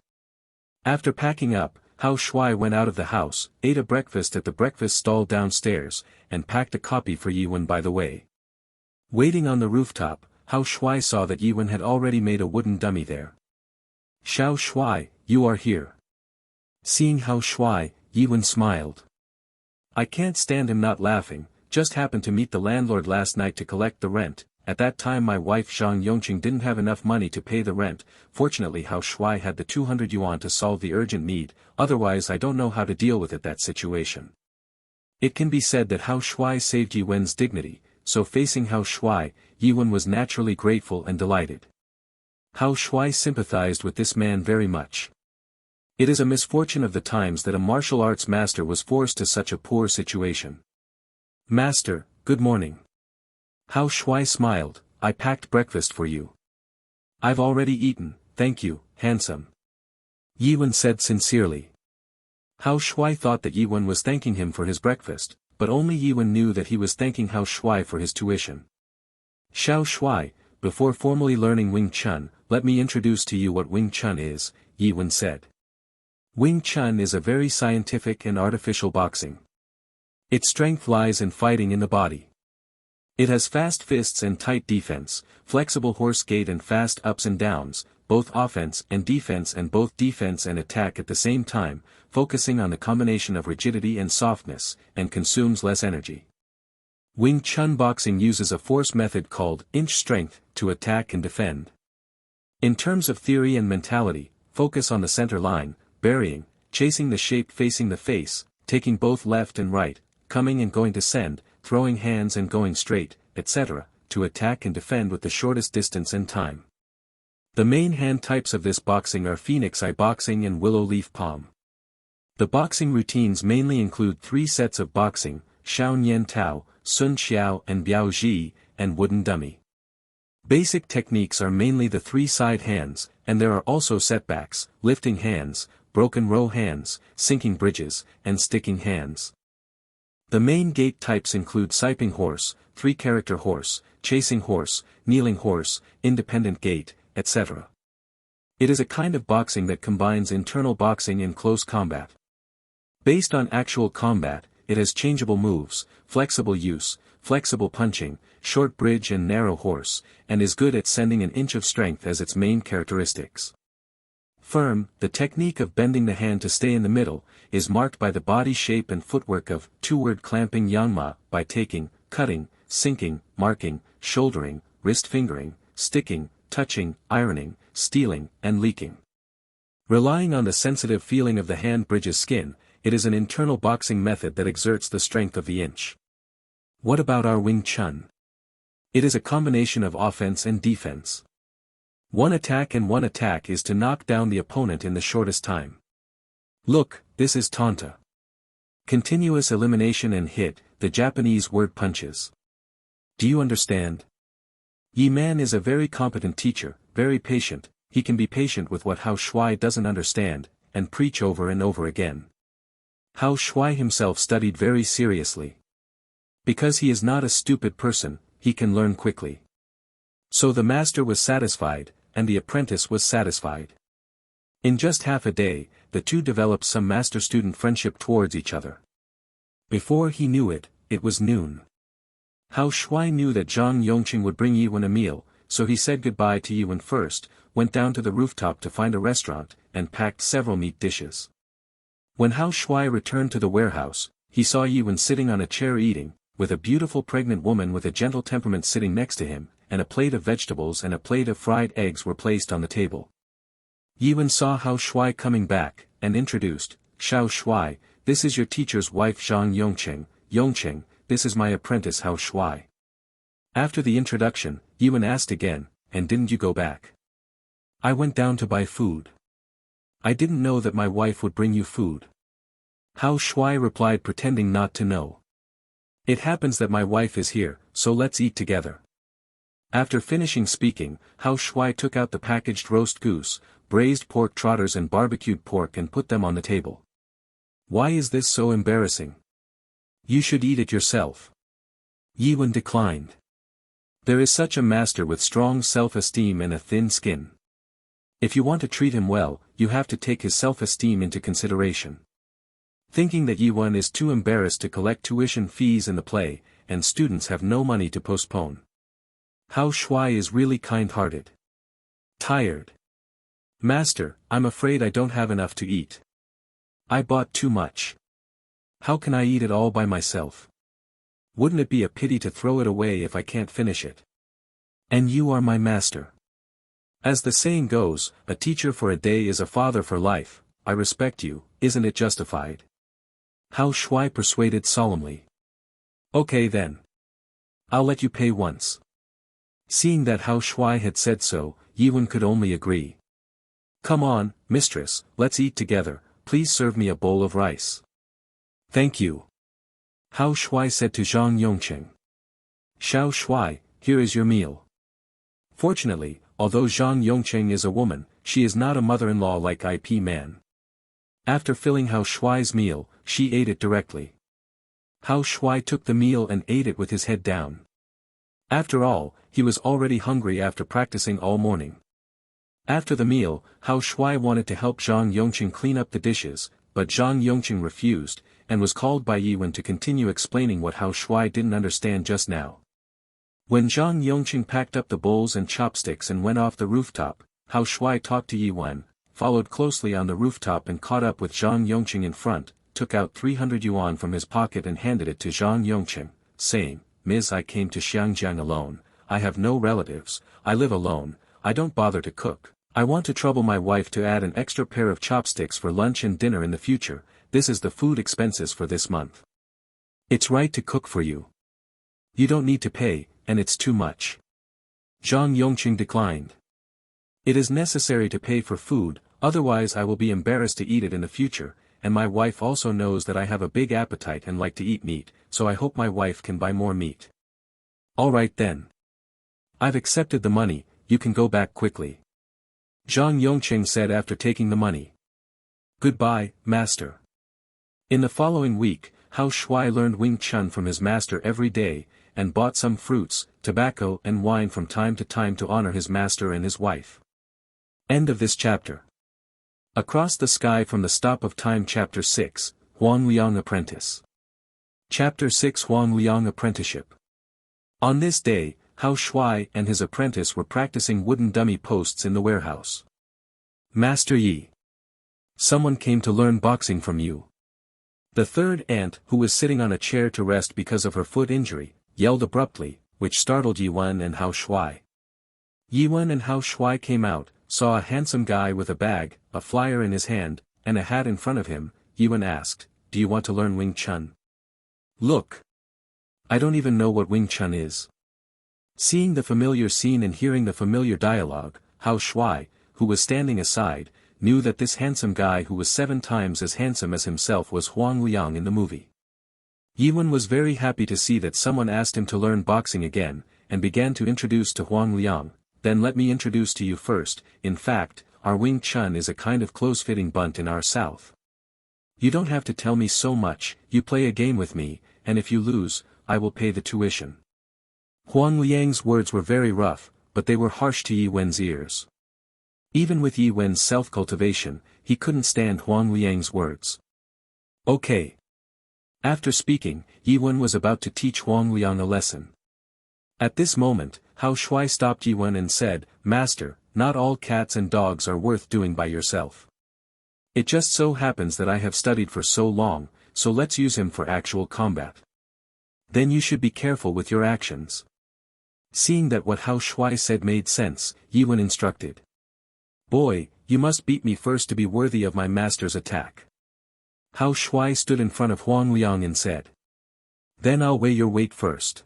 After packing up, Hao Shuai went out of the house, ate a breakfast at the breakfast stall downstairs, and packed a copy for Yiwen by the way. Waiting on the rooftop, Hao Shuai saw that Yiwen had already made a wooden dummy there. Hao Shuai, you are here. Seeing Hao Shuai, Yiwen smiled. I can't stand him not laughing, just happened to meet the landlord last night to collect the rent. At that time my wife Zhang Yongqing didn't have enough money to pay the rent. Fortunately Hao Shuai had the 200 yuan to solve the urgent need, otherwise I don't know how to deal with that situation. It can be said that Hao Shuai saved Yiwen's dignity, so facing Hao Shuai, Yiwen was naturally grateful and delighted. Hao Shuai sympathized with this man very much. It is a misfortune of the times that a martial arts master was forced to such a poor situation. Master, good morning. Hao Shuai smiled, I packed breakfast for you. I've already eaten, thank you, handsome. Yiwen said sincerely. Hao Shuai thought that Yiwen was thanking him for his breakfast, but only Yiwen knew that he was thanking Hao Shuai for his tuition. Hao Shuai, before formally learning Wing Chun, let me introduce to you what Wing Chun is, Yiwen said. Wing Chun is a very scientific and artificial boxing. Its strength lies in fighting in the body. It has fast fists and tight defense, flexible horse gait and fast ups and downs, both offense and both defense and attack at the same time, focusing on the combination of rigidity and softness, and consumes less energy. Wing Chun boxing uses a force method called inch strength to attack and defend. In terms of theory and mentality, focus on the center line, burying, chasing the shape facing the face, taking both left and right, coming and going to send, throwing hands and going straight, etc., to attack and defend with the shortest distance and time. The main hand types of this boxing are Phoenix Eye boxing and Willow Leaf Palm. The boxing routines mainly include 3 sets of boxing, Xiao Nian Tao, Sun Xiao and Biao Ji, and wooden dummy. Basic techniques are mainly the 3 side hands, and there are also setbacks, lifting hands, broken row hands, sinking bridges, and sticking hands. The main gait types include siping horse, 3-character horse, chasing horse, kneeling horse, independent gait, etc. It is a kind of boxing that combines internal boxing and close combat. Based on actual combat, it has changeable moves, flexible use, flexible punching, short bridge and narrow horse, and is good at sending an inch of strength as its main characteristics. Firm, the technique of bending the hand to stay in the middle, is marked by the body shape and footwork of 2-word clamping Yangma, by taking, cutting, sinking, marking, shouldering, wrist fingering, sticking, touching, ironing, stealing, and leaking. Relying on the sensitive feeling of the hand bridges skin, it is an internal boxing method that exerts the strength of the inch. What about our Wing Chun? It is a combination of offense and defense. One attack is to knock down the opponent in the shortest time. Look, this is Tonta. Continuous elimination and hit, the Japanese word punches. Do you understand? Yi Man is a very competent teacher, very patient. He can be patient with what Hao Shuai doesn't understand, and preach over and over again. Hao Shuai himself studied very seriously. Because he is not a stupid person, he can learn quickly. So the master was satisfied, and the apprentice was satisfied. In just half a day, the two developed some master-student friendship towards each other. Before he knew it, it was noon. Hao Shuai knew that Zhang Yongqing would bring Yiwen a meal, so he said goodbye to Yiwen first, went down to the rooftop to find a restaurant, and packed several meat dishes. When Hao Shuai returned to the warehouse, he saw Yiwen sitting on a chair eating, with a beautiful pregnant woman with a gentle temperament sitting next to him, and a plate of vegetables and a plate of fried eggs were placed on the table. Yiwen saw Hao Shuai coming back, and introduced, "Xiao Shuai, this is your teacher's wife Zhang Yongqing. Yongqing, this is my apprentice Hao Shuai." After the introduction, Yiwen asked again, "And didn't you go back?" "I went down to buy food." "I didn't know that my wife would bring you food." Hao Shuai replied pretending not to know. "It happens that my wife is here, so let's eat together." After finishing speaking, Hao Shuai took out the packaged roast goose, braised pork trotters and barbecued pork and put them on the table. "Why is this so embarrassing? You should eat it yourself." Yiwen declined. There is such a master with strong self-esteem and a thin skin. If you want to treat him well, you have to take his self-esteem into consideration. Thinking that Yiwen is too embarrassed to collect tuition fees in the play, and students have no money to postpone. Hao Shuai is really kind-hearted. Tired. "Master, I'm afraid I don't have enough to eat. I bought too much. How can I eat it all by myself? Wouldn't it be a pity to throw it away if I can't finish it? And you are my master. As the saying goes, a teacher for a day is a father for life. I respect you, isn't it justified?" Hao Shuai persuaded solemnly. "Okay then. I'll let you pay once." Seeing that Hao Shuai had said so, Yiwen could only agree. "Come on, mistress, let's eat together, please serve me a bowl of rice." "Thank you." Hao Shuai said to Zhang Yongqing. "Xiao Shuai, here is your meal." Fortunately, although Zhang Yongqing is a woman, she is not a mother-in-law like IP Man. After filling Hao Shuai's meal, she ate it directly. Hao Shuai took the meal and ate it with his head down. After all, he was already hungry after practicing all morning. After the meal, Hao Shuai wanted to help Zhang Yongqing clean up the dishes, but Zhang Yongqing refused, and was called by Yiwen to continue explaining what Hao Shuai didn't understand just now. When Zhang Yongqing packed up the bowls and chopsticks and went off the rooftop, Hao Shuai talked to Yiwen, followed closely on the rooftop and caught up with Zhang Yongqing in front, took out 300 yuan from his pocket and handed it to Zhang Yongqing, saying, "Ms. I came to Xiangjiang alone, I have no relatives, I live alone, I don't bother to cook, I want to trouble my wife to add an extra pair of chopsticks for lunch and dinner in the future, this is the food expenses for this month. It's right to cook for you. You don't need to pay, and it's too much." Zhang Yongqing declined. "It is necessary to pay for food, otherwise I will be embarrassed to eat it in the future, and my wife also knows that I have a big appetite and like to eat meat, so I hope my wife can buy more meat." "All right then. I've accepted the money, you can go back quickly," Zhang Yongqing said after taking the money. "Goodbye, master." In the following week, Hao Shuai learned Wing Chun from his master every day, and bought some fruits, tobacco and wine from time to time to honor his master and his wife. End of this chapter. Across the Sky from the Stop of Time Chapter 6, Huang Liang Apprentice. Chapter 6 Huang Liang Apprenticeship. On this day, Hao Shuai and his apprentice were practicing wooden dummy posts in the warehouse. "Master Yi. Someone came to learn boxing from you." The third aunt, who was sitting on a chair to rest because of her foot injury, yelled abruptly, which startled Yiwen and Hao Shuai. Yiwen and Hao Shuai came out, saw a handsome guy with a bag, a flyer in his hand, and a hat in front of him. Yiwen asked, "Do you want to learn Wing Chun?" "Look. I don't even know what Wing Chun is." Seeing the familiar scene and hearing the familiar dialogue, Hao Shuai, who was standing aside, knew that this handsome guy who was 7 times as handsome as himself was Huang Liang in the movie. Yiwen was very happy to see that someone asked him to learn boxing again, and began to introduce to Huang Liang. "Then let me introduce to you first. In fact, our Wing Chun is a kind of close-fitting bunt in our South. You don't have to tell me so much, you play a game with me, and if you lose, I will pay the tuition." Huang Liang's words were very rough, but they were harsh to Yiwen's ears. Even with Yiwen's self-cultivation, he couldn't stand Huang Liang's words. "Okay." After speaking, Yiwen was about to teach Huang Liang a lesson. At this moment, Hao Shuai stopped Yiwen and said, "Master, not all cats and dogs are worth doing by yourself. It just so happens that I have studied for so long, so let's use him for actual combat. Then you should be careful with your actions." Seeing that what Hao Shuai said made sense, Yiwen instructed. "Boy, you must beat me first to be worthy of my master's attack." Hao Shuai stood in front of Huang Liang and said, "Then I'll weigh your weight first."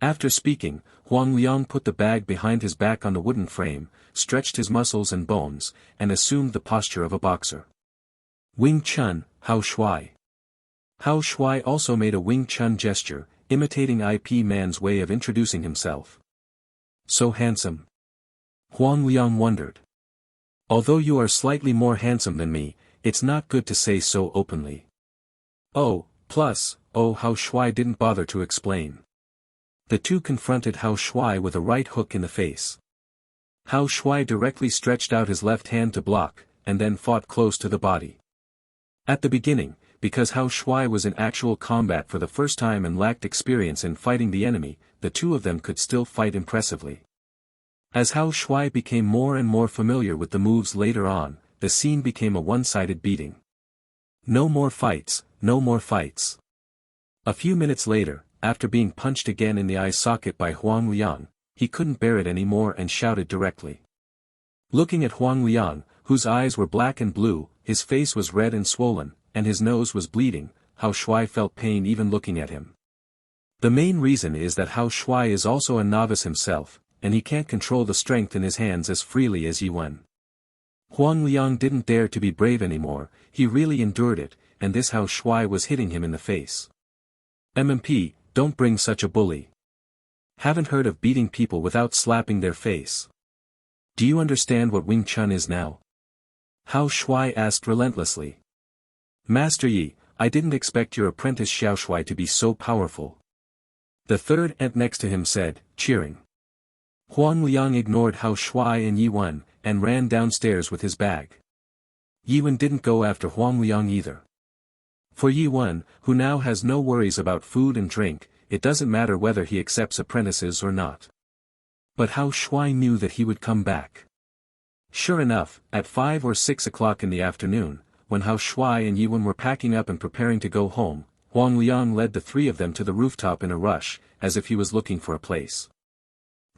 After speaking, Huang Liang put the bag behind his back on the wooden frame, stretched his muscles and bones, and assumed the posture of a boxer. "Wing Chun, Hao Shuai." Hao Shuai also made a Wing Chun gesture, imitating IP Man's way of introducing himself. "So handsome?" Huang Liang wondered. "Although you are slightly more handsome than me, it's not good to say so openly." "Oh, plus, oh." Hao Shuai didn't bother to explain. The two confronted Hao Shuai with a right hook in the face. Hao Shuai directly stretched out his left hand to block, and then fought close to the body. At the beginning, because Hao Shuai was in actual combat for the first time and lacked experience in fighting the enemy, the two of them could still fight impressively. As Hao Shuai became more and more familiar with the moves later on, the scene became a one-sided beating. No more fights, no more fights. A few minutes later, after being punched again in the eye socket by Huang Liang, he couldn't bear it anymore and shouted directly. Looking at Huang Liang, whose eyes were black and blue, his face was red and swollen, and his nose was bleeding, Hao Shuai felt pain even looking at him. The main reason is that Hao Shuai is also a novice himself, and he can't control the strength in his hands as freely as Yiwen. Huang Liang didn't dare to be brave anymore, he really endured it, and this Hao Shuai was hitting him in the face. "MMP, don't bring such a bully. Haven't heard of beating people without slapping their face. Do you understand what Wing Chun is now?" Hao Shuai asked relentlessly. "Master Yi, I didn't expect your apprentice Xiao Shuai to be so powerful." The third ant next to him said, cheering. Huang Liang ignored Hao Shuai and Yiwen, and ran downstairs with his bag. Yiwen didn't go after Huang Liang either. For Yiwen, who now has no worries about food and drink, it doesn't matter whether he accepts apprentices or not. But Hao Shuai knew that he would come back. Sure enough, at 5 or 6 o'clock in the afternoon, when Hao Shuai and Yiwen were packing up and preparing to go home, Huang Liang led the three of them to the rooftop in a rush, as if he was looking for a place.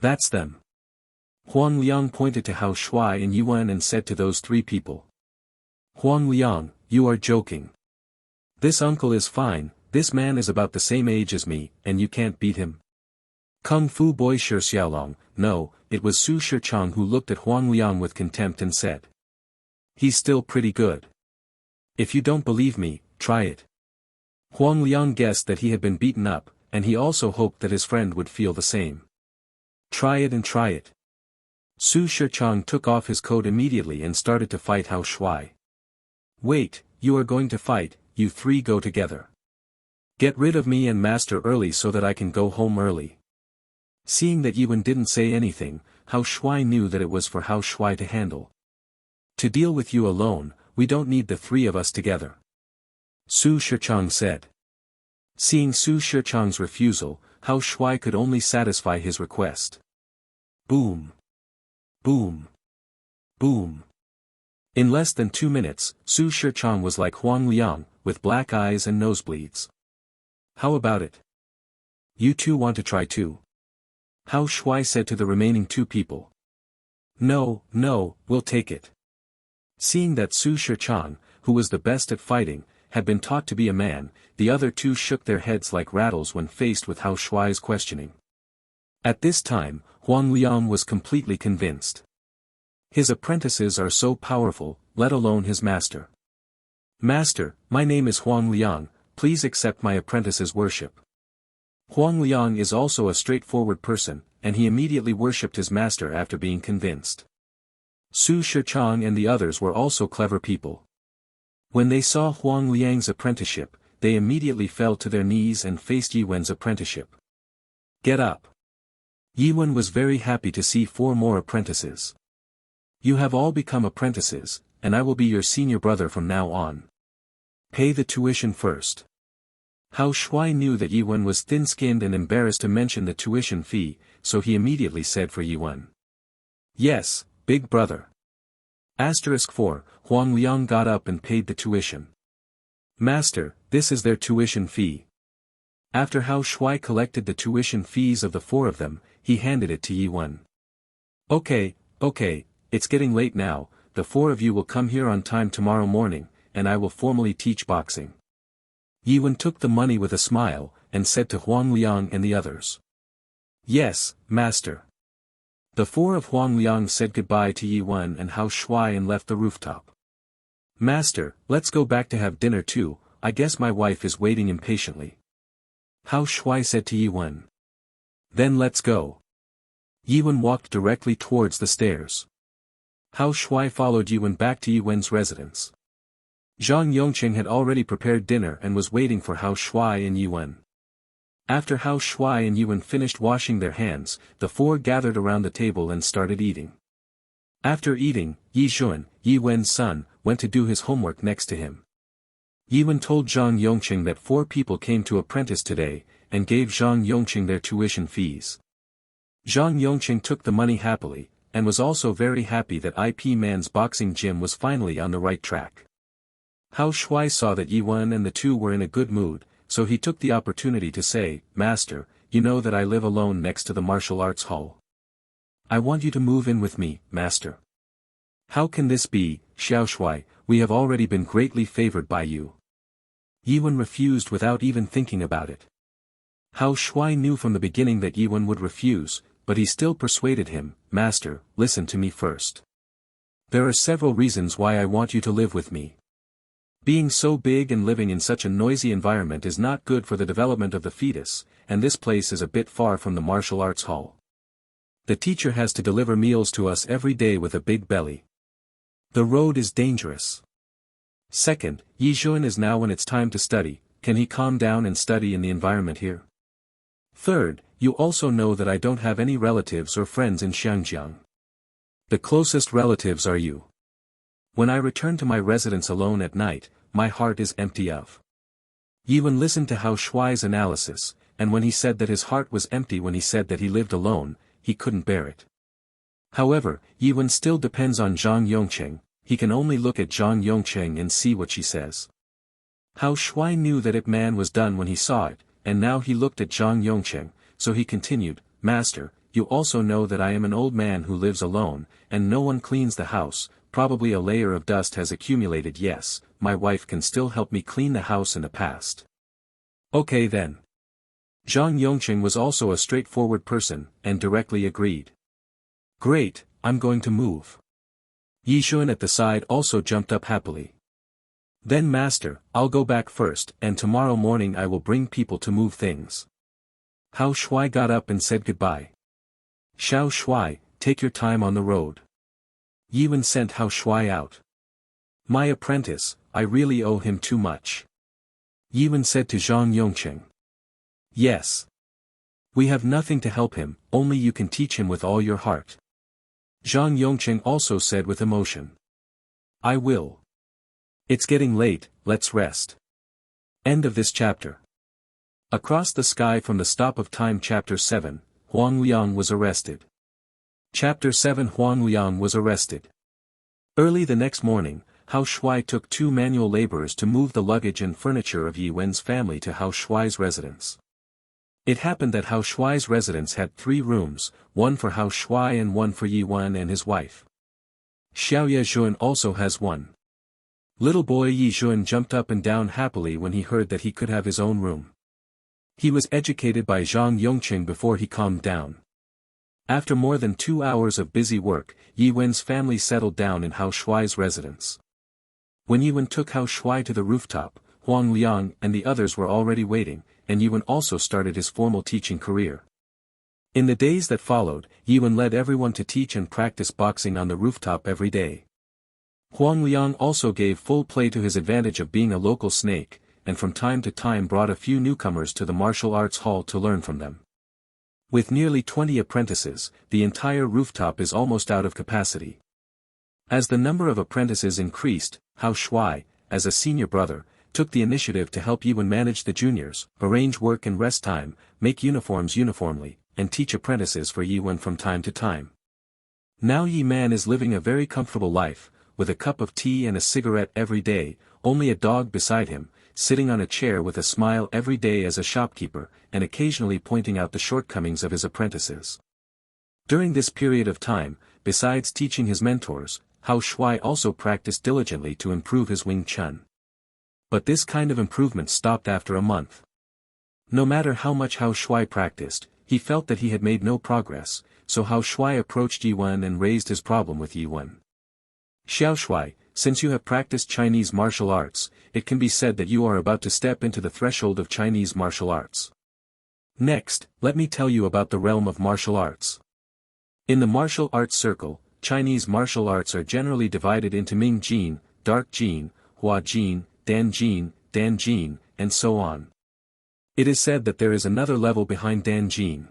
"That's them." Huang Liang pointed to Hao Shuai and Yiwen and said to those three people. "Huang Liang, you are joking. This uncle is fine, this man is about the same age as me, and you can't beat him." Kung Fu boy Shi Xiaolong, no, it was Su Shichang who looked at Huang Liang with contempt and said. "He's still pretty good. If you don't believe me, try it." Huang Liang guessed that he had been beaten up, and he also hoped that his friend would feel the same. "Try it and try it." Su Shichang took off his coat immediately and started to fight Hao Shuai. "Wait, you are going to fight, you three go together. Get rid of me and master early so that I can go home early." Seeing that Yiwen didn't say anything, Hao Shuai knew that it was for Hao Shuai to handle. "To deal with you alone, we don't need the three of us together," Su Shichang said. Seeing Su Shichang's refusal, Hao Shuai could only satisfy his request. Boom. Boom. Boom. In less than 2 minutes, Su Shichang was like Huang Liang, with black eyes and nosebleeds. "How about it?" You two want to try too? Hao Shuai said to the remaining two people. No, no, we'll take it. Seeing that Su Shichang, who was the best at fighting, had been taught to be a man, the other two shook their heads like rattles when faced with Hao Shuai's questioning. At this time, Huang Liang was completely convinced. His apprentices are so powerful, let alone his master. Master, my name is Huang Liang, please accept my apprentice's worship. Huang Liang is also a straightforward person, and he immediately worshipped his master after being convinced. Su Shichang and the others were also clever people. When they saw Huang Liang's apprenticeship, they immediately fell to their knees and faced Yi Wen's apprenticeship. Get up. Yi Wen was very happy to see 4 more apprentices. You have all become apprentices, and I will be your senior brother from now on. Pay the tuition first. Hao Shuai knew that Yi Wen was thin-skinned and embarrassed to mention the tuition fee, so he immediately said for Yi Wen. Yes, big brother. *4, Huang Liang got up and paid the tuition. Master, this is their tuition fee. After Hao Shuai collected the tuition fees of the 4 of them, he handed it to Yi Wen. Okay, it's getting late now, the 4 of you will come here on time tomorrow morning, and I will formally teach boxing. Yi Wen took the money with a smile, and said to Huang Liang and the others. Yes, master. The 4 of Huang Liang said goodbye to Yi Wen and Hao Shuai and left the rooftop. Master, let's go back to have dinner too, I guess my wife is waiting impatiently. Hao Shuai said to Yi Wen. Then let's go. Yi Wen walked directly towards the stairs. Hao Shuai followed Yi Wen back to Yi Wen's residence. Zhang Yongqing had already prepared dinner and was waiting for Hao Shuai and Yi Wen. After Hao Shuai and Yi Wen finished washing their hands, the 4 gathered around the table and started eating. After eating, Yi Zhuan, Yi Wen's son, went to do his homework next to him. Yi Wen told Zhang Yongqing that 4 people came to apprentice today, and gave Zhang Yongqing their tuition fees. Zhang Yongqing took the money happily, and was also very happy that IP Man's boxing gym was finally on the right track. Hao Shuai saw that Yi Wen and the 2 were in a good mood, so he took the opportunity to say, Master, you know that I live alone next to the martial arts hall. I want you to move in with me, Master. How can this be, Xiao Shuai, we have already been greatly favored by you. Yi Wen refused without even thinking about it. Hao Shuai knew from the beginning that Yi Wen would refuse, but he still persuaded him, Master, listen to me first. There are several reasons why I want you to live with me. Being so big and living in such a noisy environment is not good for the development of the fetus, and this place is a bit far from the martial arts hall. The teacher has to deliver meals to us every day with a big belly. The road is dangerous. Second, Yi Zhuan is now when it's time to study, can he calm down and study in the environment here? Third, you also know that I don't have any relatives or friends in Xiangjiang. The closest relatives are you. When I return to my residence alone at night, my heart is empty of. Yi Wen listened to Hao Shuai's analysis, and when he said that his heart was empty when he said that he lived alone, he couldn't bear it. However, Yi Wen still depends on Zhang Yongqing, he can only look at Zhang Yongqing and see what she says. Hao Shuai knew that Ip Man was done when he saw it, and now he looked at Zhang Yongqing, so he continued, Master, you also know that I am an old man who lives alone, and no one cleans the house, probably a layer of dust has accumulated. Yes, my wife can still help me clean the house in the past. Okay then. Zhang Yongqing was also a straightforward person, and directly agreed. Great, I'm going to move. Yi Zhuan at the side also jumped up happily. Then Master, I'll go back first, and tomorrow morning I will bring people to move things. Hao Shuai got up and said goodbye. Xiao Shuai, take your time on the road. Yi Wen sent Hao Shuai out. My apprentice, I really owe him too much. Yi Wen said to Zhang Yongqing. Yes. We have nothing to help him, only you can teach him with all your heart. Zhang Yongqing also said with emotion. I will. It's getting late, let's rest. End of this chapter. Across the Sky from the Stop of Time Chapter 7, Huang Liang was arrested. Chapter 7 Huang Liang was arrested. Early the next morning, Hao Shuai took 2 manual laborers to move the luggage and furniture of Yi Wen's family to Hao Shuai's residence. It happened that Hao Shuai's residence had 3 rooms, one for Hao Shuai and one for Yi Wen and his wife. Xiaoye Jun also has one. Little boy Yi Jun jumped up and down happily when he heard that he could have his own room. He was educated by Zhang Yongqing before he calmed down. After more than 2 hours of busy work, Yi Wen's family settled down in Hao Shuai's residence. When Yi Wen took Hao Shuai to the rooftop, Huang Liang and the others were already waiting, and Yi Wen also started his formal teaching career. In the days that followed, Yi Wen led everyone to teach and practice boxing on the rooftop every day. Huang Liang also gave full play to his advantage of being a local snake, and from time to time brought a few newcomers to the martial arts hall to learn from them. With nearly 20 apprentices, the entire rooftop is almost out of capacity. As the number of apprentices increased, Hao Shuai, as a senior brother, took the initiative to help Yi Wen manage the juniors, arrange work and rest time, make uniforms uniformly, and teach apprentices for Yi Wen from time to time. Now Yi Man is living a very comfortable life, with a cup of tea and a cigarette every day, only a dog beside him, sitting on a chair with a smile every day as a shopkeeper, and occasionally pointing out the shortcomings of his apprentices. During this period of time, besides teaching his mentors, Hao Shuai also practiced diligently to improve his Wing Chun. But this kind of improvement stopped after a month. No matter how much Hao Shuai practiced, he felt that he had made no progress, so Hao Shuai approached Yi Wen and raised his problem with Yi Wen. Xiao Shuai, since you have practiced Chinese martial arts, it can be said that you are about to step into the threshold of Chinese martial arts. Next, let me tell you about the realm of martial arts. In the martial arts circle, Chinese martial arts are generally divided into Ming Jin, Dark Jin, Hua Jin, Dan Jin, and so on. It is said that there is another level behind Dan Jin.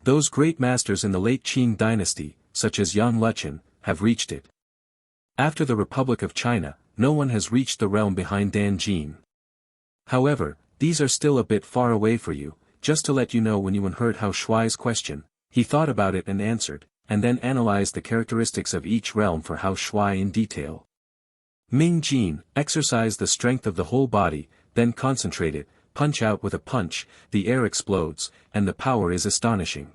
Those great masters in the late Qing dynasty, such as Yang Lechen, have reached it. After the Republic of China, no one has reached the realm behind Dan Jin. However, these are still a bit far away for you. Just to let you know, when Yi Wen heard Hao Shuai's question, he thought about it and answered, and then analyzed the characteristics of each realm for Hao Shuai in detail. Ming Jin, exercise the strength of the whole body, then concentrate it, punch out with a punch, the air explodes, and the power is astonishing.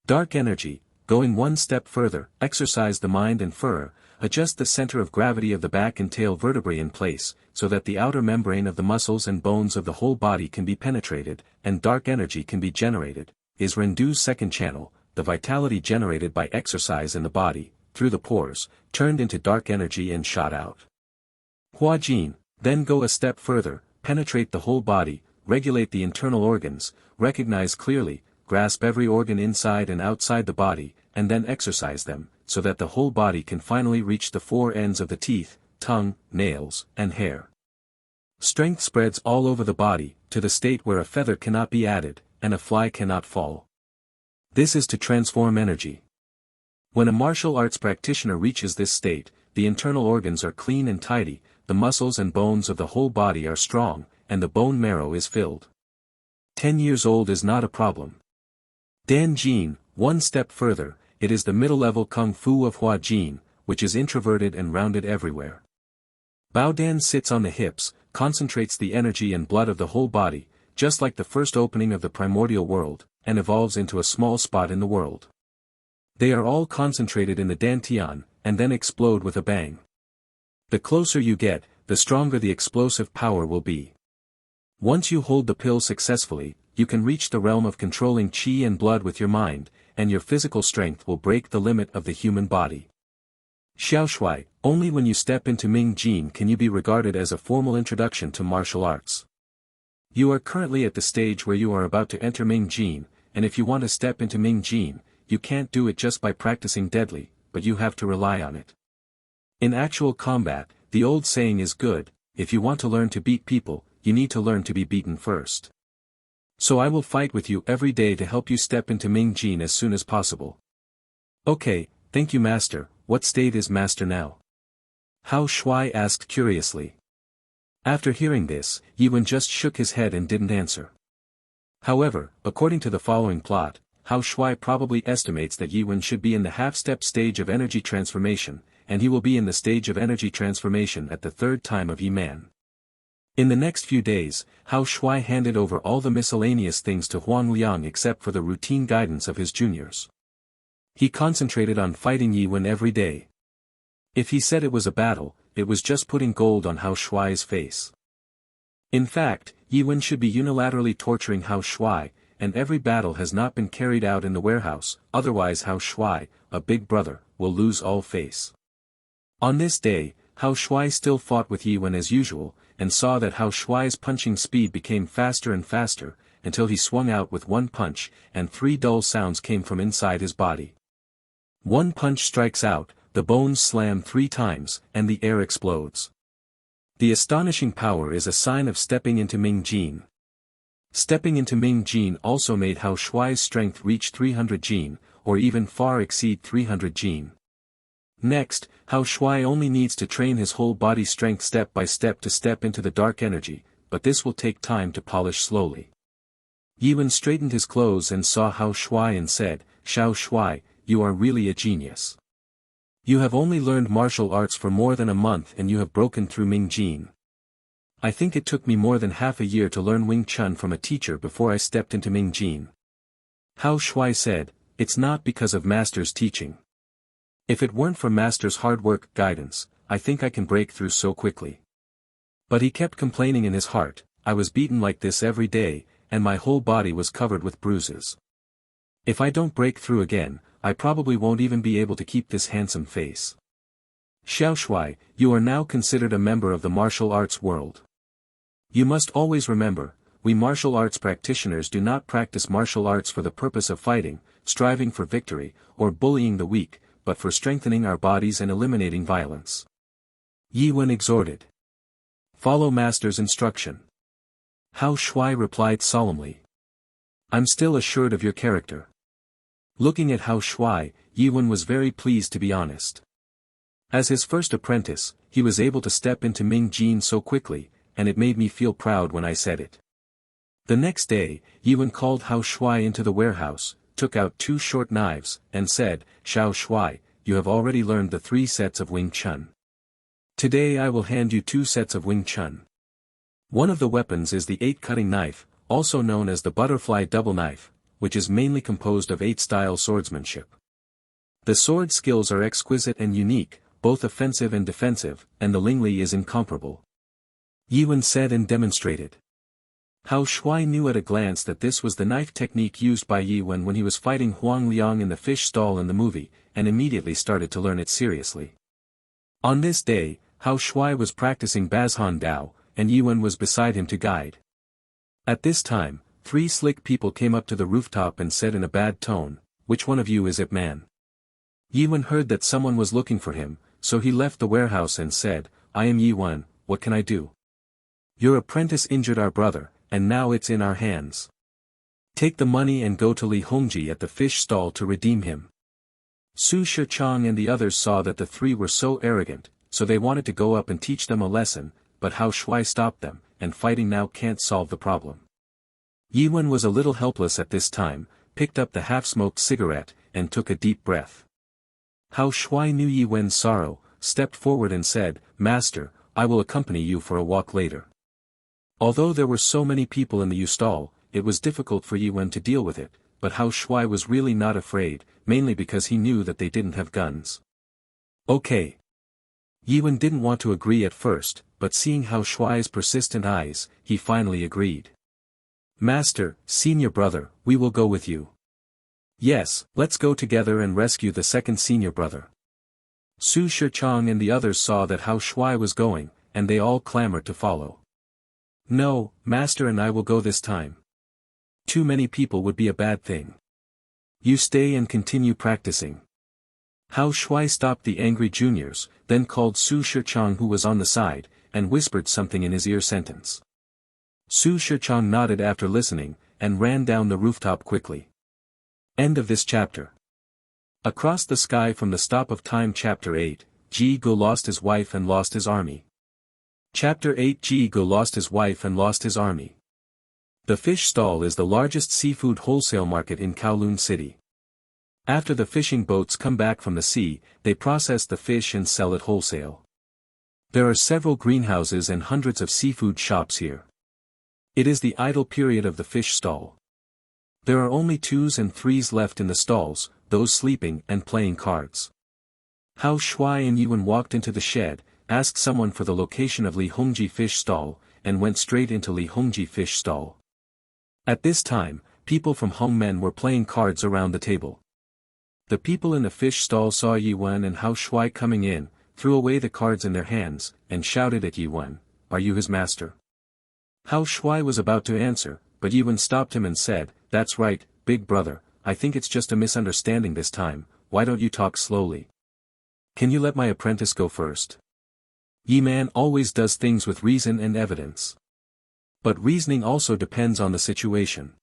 Dark energy, going one step further, exercise the mind and fur, adjust the center of gravity of the back and tail vertebrae in place, so that the outer membrane of the muscles and bones of the whole body can be penetrated, and dark energy can be generated, is Rendu's second channel, the vitality generated by exercise in the body, through the pores, turned into dark energy and shot out. Hua Jin, then go a step further, penetrate the whole body, regulate the internal organs, recognize clearly, grasp every organ inside and outside the body, and then exercise them, so that the whole body can finally reach the 4 ends of the teeth, tongue, nails, and hair. Strength spreads all over the body, to the state where a feather cannot be added, and a fly cannot fall. This is to transform energy. When a martial arts practitioner reaches this state, the internal organs are clean and tidy, the muscles and bones of the whole body are strong, and the bone marrow is filled. 10 years old is not a problem. Dan Jin, one step further, it is the middle-level Kung Fu of Hua Jin, which is introverted and rounded everywhere. Bao Dan sits on the hips, concentrates the energy and blood of the whole body, just like the first opening of the primordial world, and evolves into a small spot in the world. They are all concentrated in the Dantian, and then explode with a bang. The closer you get, the stronger the explosive power will be. Once you hold the pill successfully, you can reach the realm of controlling qi and blood with your mind, and your physical strength will break the limit of the human body. Xiao Shuai, only when you step into Ming Jin can you be regarded as a formal introduction to martial arts. You are currently at the stage where you are about to enter Ming Jin, and if you want to step into Ming Jin, you can't do it just by practicing deadly, but you have to rely on it. In actual combat, the old saying is good, if you want to learn to beat people, you need to learn to be beaten first. So I will fight with you every day to help you step into Ming Jin as soon as possible. Okay, thank you Master. What state is Master now? Hao Shuai asked curiously. After hearing this, Yi Wen just shook his head and didn't answer. However, according to the following plot, Hao Shuai probably estimates that Yi Wen should be in the half-step stage of energy transformation, and he will be in the stage of energy transformation at the 3rd time of Yi Man. In the next few days, Hao Shuai handed over all the miscellaneous things to Huang Liang except for the routine guidance of his juniors. He concentrated on fighting Yi Wen every day. If he said it was a battle, it was just putting gold on Hao Shuai's face. In fact, Yi Wen should be unilaterally torturing Hao Shuai, and every battle has not been carried out in the warehouse, otherwise Hao Shuai, a big brother, will lose all face. On this day, Hao Shuai still fought with Yi Wen as usual, and saw that Hao Shuai's punching speed became faster and faster, until he swung out with one punch, and 3 dull sounds came from inside his body. One punch strikes out, the bones slam 3 times, and the air explodes. The astonishing power is a sign of stepping into Ming Jin. Stepping into Ming Jin also made Hao Shuai's strength reach 300 Jin, or even far exceed 300 Jin. Next, Hao Shuai only needs to train his whole body strength step by step to step into the dark energy, but this will take time to polish slowly. Yi Wen straightened his clothes and saw Hao Shuai and said, "Hao Shuai, you are really a genius. You have only learned martial arts for more than a month and you have broken through Ming Jin. I think it took me more than half a year to learn Wing Chun from a teacher before I stepped into Ming Jin." Hao Shuai said, "It's not because of Master's teaching. If it weren't for Master's hard work, guidance, I think I can break through so quickly." But he kept complaining in his heart, "I was beaten like this every day, and my whole body was covered with bruises. If I don't break through again, I probably won't even be able to keep this handsome face." Hao Shuai, you are now considered a member of the martial arts world. You must always remember, we martial arts practitioners do not practice martial arts for the purpose of fighting, striving for victory, or bullying the weak, but for strengthening our bodies and eliminating violence. Yi Wen exhorted. "Follow Master's instruction." Hao Shuai replied solemnly. "I'm still assured of your character." Looking at Hao Shuai, Yi Wen was very pleased to be honest. As his first apprentice, he was able to step into Ming Jin so quickly, and it made me feel proud when I said it. The next day, Yi Wen called Hao Shuai into the warehouse, took out 2 short knives, and said, "Hao Shuai, you have already learned the 3 sets of Wing Chun. Today I will hand you 2 sets of Wing Chun. One of the weapons is the 8-cutting knife, also known as the butterfly double knife, which is mainly composed of 8-style swordsmanship. The sword skills are exquisite and unique, both offensive and defensive, and the Lingli is incomparable." Yi Wen said and demonstrated. Hao Shuai knew at a glance that this was the knife technique used by Yi Wen when he was fighting Huang Liang in the fish stall in the movie, and immediately started to learn it seriously. On this day, Hao Shuai was practicing Bazhan Dao, and Yi Wen was beside him to guide. At this time, 3 slick people came up to the rooftop and said in a bad tone, "Which one of you is Ip Man?" Yi Wen heard that someone was looking for him, so he left the warehouse and said, "I am Yi Wen, what can I do? Your apprentice injured our brother, and now it's in our hands. Take the money and go to Li Hongji at the fish stall to redeem him." Su Shichang and the others saw that the 3 were so arrogant, so they wanted to go up and teach them a lesson, but Hao Shuai stopped them, and fighting now can't solve the problem. Yi Wen was a little helpless at this time, picked up the half-smoked cigarette, and took a deep breath. Hao Shuai knew Yi Wen's sorrow, stepped forward and said, "Master, I will accompany you for a walk later." Although there were so many people in the U-stall, it was difficult for Yi Wen to deal with it, but Hao Shuai was really not afraid, mainly because he knew that they didn't have guns. "Okay." Yi Wen didn't want to agree at first, but seeing Hao Shuai's persistent eyes, he finally agreed. "Master, senior brother, we will go with you." "Yes, let's go together and rescue the second senior brother." Su Shichang and the others saw that Hao Shuai was going, and they all clamored to follow. "No, Master and I will go this time. Too many people would be a bad thing. You stay and continue practicing." Hao Shuai stopped the angry juniors, then called Su Shichang who was on the side, and whispered something in his ear sentence. Su Shichang nodded after listening, and ran down the rooftop quickly. End of this chapter. Across the Sky from the Stop of Time Chapter 8, Ji Go lost his wife and lost his army. Chapter 8 Ji Go lost his wife and lost his army. The fish stall is the largest seafood wholesale market in Kowloon City. After the fishing boats come back from the sea, they process the fish and sell it wholesale. There are several greenhouses and hundreds of seafood shops here. It is the idle period of the fish stall. There are only 2s and 3s left in the stalls, those sleeping and playing cards. Hao Shuai and Yuan walked into the shed, asked someone for the location of Li Hongji fish stall, and went straight into Li Hongji fish stall. At this time, people from Hongmen were playing cards around the table. The people in the fish stall saw Yuan and Hao Shuai coming in, threw away the cards in their hands, and shouted at Yuan, "Are you his master?" Hao Shuai was about to answer, but Yuan stopped him and said, "That's right, big brother, I think it's just a misunderstanding this time, why don't you talk slowly? Can you let my apprentice go first? Yi Man always does things with reason and evidence. But reasoning also depends on the situation.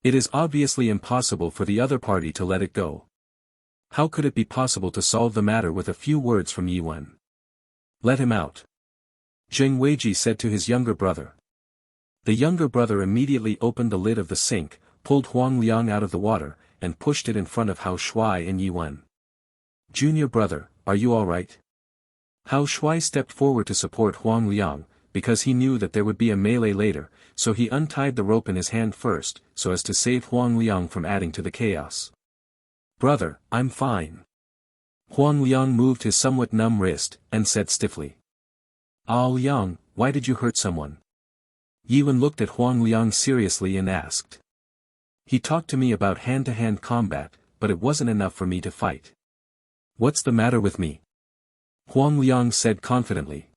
It is obviously impossible for the other party to let it go. How could it be possible to solve the matter with a few words from Yuan? Let him out." Zheng Weiji said to his younger brother. The younger brother immediately opened the lid of the sink, pulled Huang Liang out of the water, and pushed it in front of Hao Shuai and Yuan. "Junior brother, are you all right?" Hao Shuai stepped forward to support Huang Liang, because he knew that there would be a melee later, so he untied the rope in his hand first, so as to save Huang Liang from adding to the chaos. "Brother, I'm fine." Huang Liang moved his somewhat numb wrist, and said stiffly. "Ah Liang, why did you hurt someone?" Yuan looked at Huang Liang seriously and asked. "He talked to me about hand-to-hand combat, but it wasn't enough for me to fight." "What's the matter with me?" Huang Liang said confidently.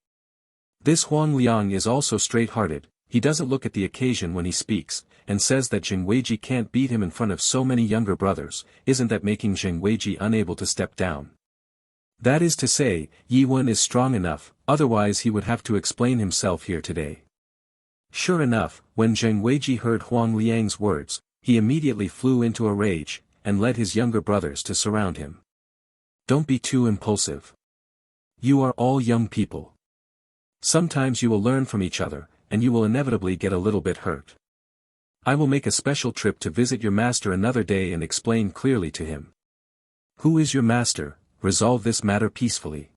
This Huang Liang is also straight-hearted, he doesn't look at the occasion when he speaks, and says that Zheng Weiji can't beat him in front of so many younger brothers. Isn't that making Zheng Weiji unable to step down? That is to say, Yuan is strong enough, otherwise he would have to explain himself here today. Sure enough, when Zheng Weiji heard Huang Liang's words, he immediately flew into a rage, and led his younger brothers to surround him. "Don't be too impulsive. You are all young people. Sometimes you will learn from each other, and you will inevitably get a little bit hurt. I will make a special trip to visit your master another day and explain clearly to him. Who is your master? Resolve this matter peacefully.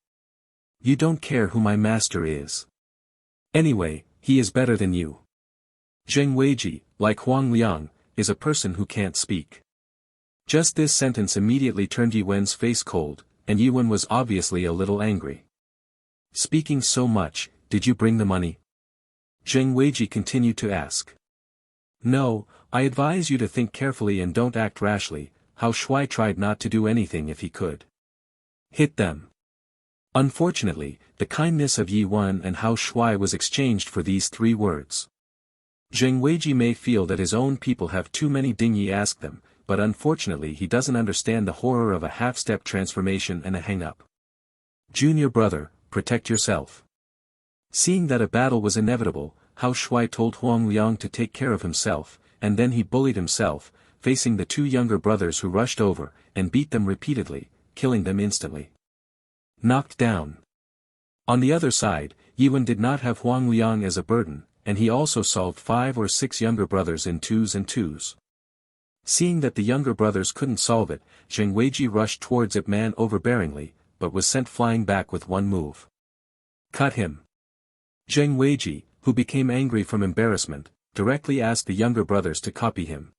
You don't care who my master is. Anyway, he is better than you. Zheng Weiji, like Huang Liang, is a person who can't speak." Just this sentence immediately turned Yuan's face cold, and Yuan was obviously a little angry. "Speaking so much, did you bring the money?" Zheng Weiji continued to ask. "No, I advise you to think carefully and don't act rashly." Hao Shuai tried not to do anything if he could. "Hit them." Unfortunately, the kindness of Yuan and Hao Shuai was exchanged for these 3 words. Zheng Weiji may feel that his own people have too many ding Yi ask them, but unfortunately he doesn't understand the horror of a half-step transformation and a hang-up. "Junior brother, protect yourself." Seeing that a battle was inevitable, Hao Shuai told Huang Liang to take care of himself, and then he bullied himself, facing the 2 younger brothers who rushed over, and beat them repeatedly, killing them instantly. Knocked down. On the other side, Yuan did not have Huang Liang as a burden, and he also solved 5 or 6 younger brothers in 2s and 2s. Seeing that the younger brothers couldn't solve it, Zheng Weiji rushed towards Ip Man overbearingly, but was sent flying back with one move. "Cut him." Zheng Weiji, who became angry from embarrassment, directly asked the younger brothers to copy him.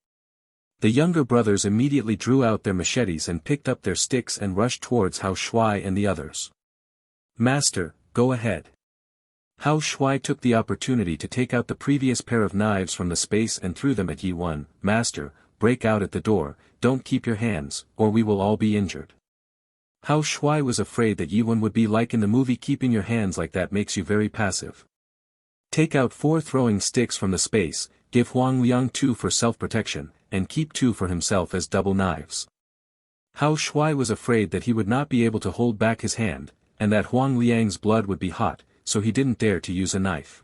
The younger brothers immediately drew out their machetes and picked up their sticks and rushed towards Hao Shuai and the others. "Master, go ahead." Hao Shuai took the opportunity to take out the previous pair of knives from the space and threw them at Yuan. "Master, break out at the door, don't keep your hands, or we will all be injured." Hao Shuai was afraid that Yuan would be like in the movie. "Keeping your hands like that makes you very passive. Take out 4 throwing sticks from the space, give Huang Liang 2 for self-protection, and keep 2 for himself as double knives." Hao Shuai was afraid that he would not be able to hold back his hand, and that Huang Liang's blood would be hot, so he didn't dare to use a knife.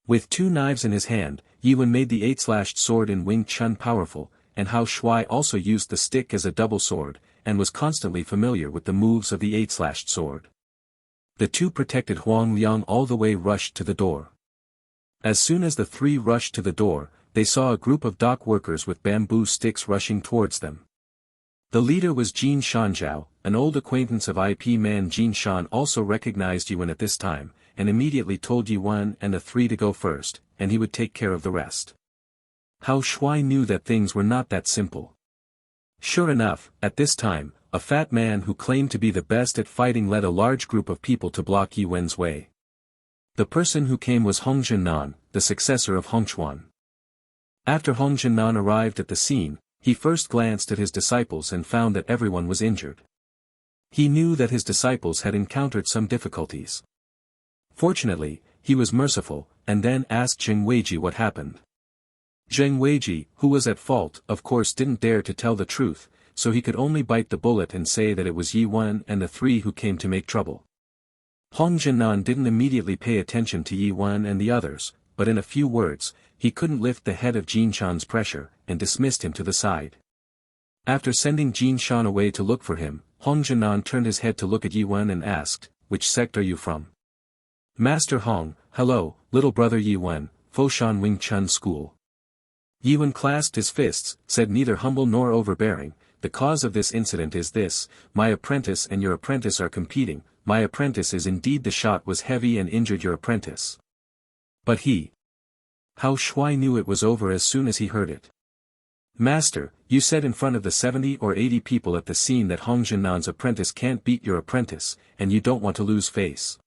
With 2 knives in his hand, Yuan made the 8-slashed sword in Wing Chun powerful, and Hao Shuai also used the stick as a double sword, and was constantly familiar with the moves of the 8-slashed sword. The 2 protected Huang Liang all the way rushed to the door. As soon as the 3 rushed to the door, they saw a group of dock workers with bamboo sticks rushing towards them. The leader was Jin Shanzhao, an old acquaintance of IP man. Jin Shan also recognized Yuan at this time, and immediately told Yuan and the three to go first, and he would take care of the rest. Hao Shuai knew that things were not that simple. Sure enough, at this time, a fat man who claimed to be the best at fighting led a large group of people to block Yuan's way. The person who came was Hong Zhennan, the successor of Hong Chuan. After Hong Zhennan arrived at the scene, he first glanced at his disciples and found that everyone was injured. He knew that his disciples had encountered some difficulties. Fortunately, he was merciful, and then asked Zheng Weiji what happened. Zheng Weiji, who was at fault, of course didn't dare to tell the truth, so he could only bite the bullet and say that it was Yi Wen and the three who came to make trouble. Hong Zhennan didn't immediately pay attention to Yi Wen and the others, but in a few words, he couldn't lift the head of Jin Shan's pressure, and dismissed him to the side. After sending Jin Shan away to look for him, Hong Zhennan turned his head to look at Yi Wen and asked, "Which sect are you from?" "Master Hong, hello, little brother Yi Wen, Foshan Wing Chun School." Yi Wen clasped his fists, said neither humble nor overbearing, "The cause of this incident is this, my apprentice and your apprentice are competing, my apprentice is indeed the shot was heavy and injured your apprentice. But he..." Hao Shuai knew it was over as soon as he heard it. "Master, you said in front of the 70 or 80 people at the scene that Hong Zhennan's apprentice can't beat your apprentice, and you don't want to lose face.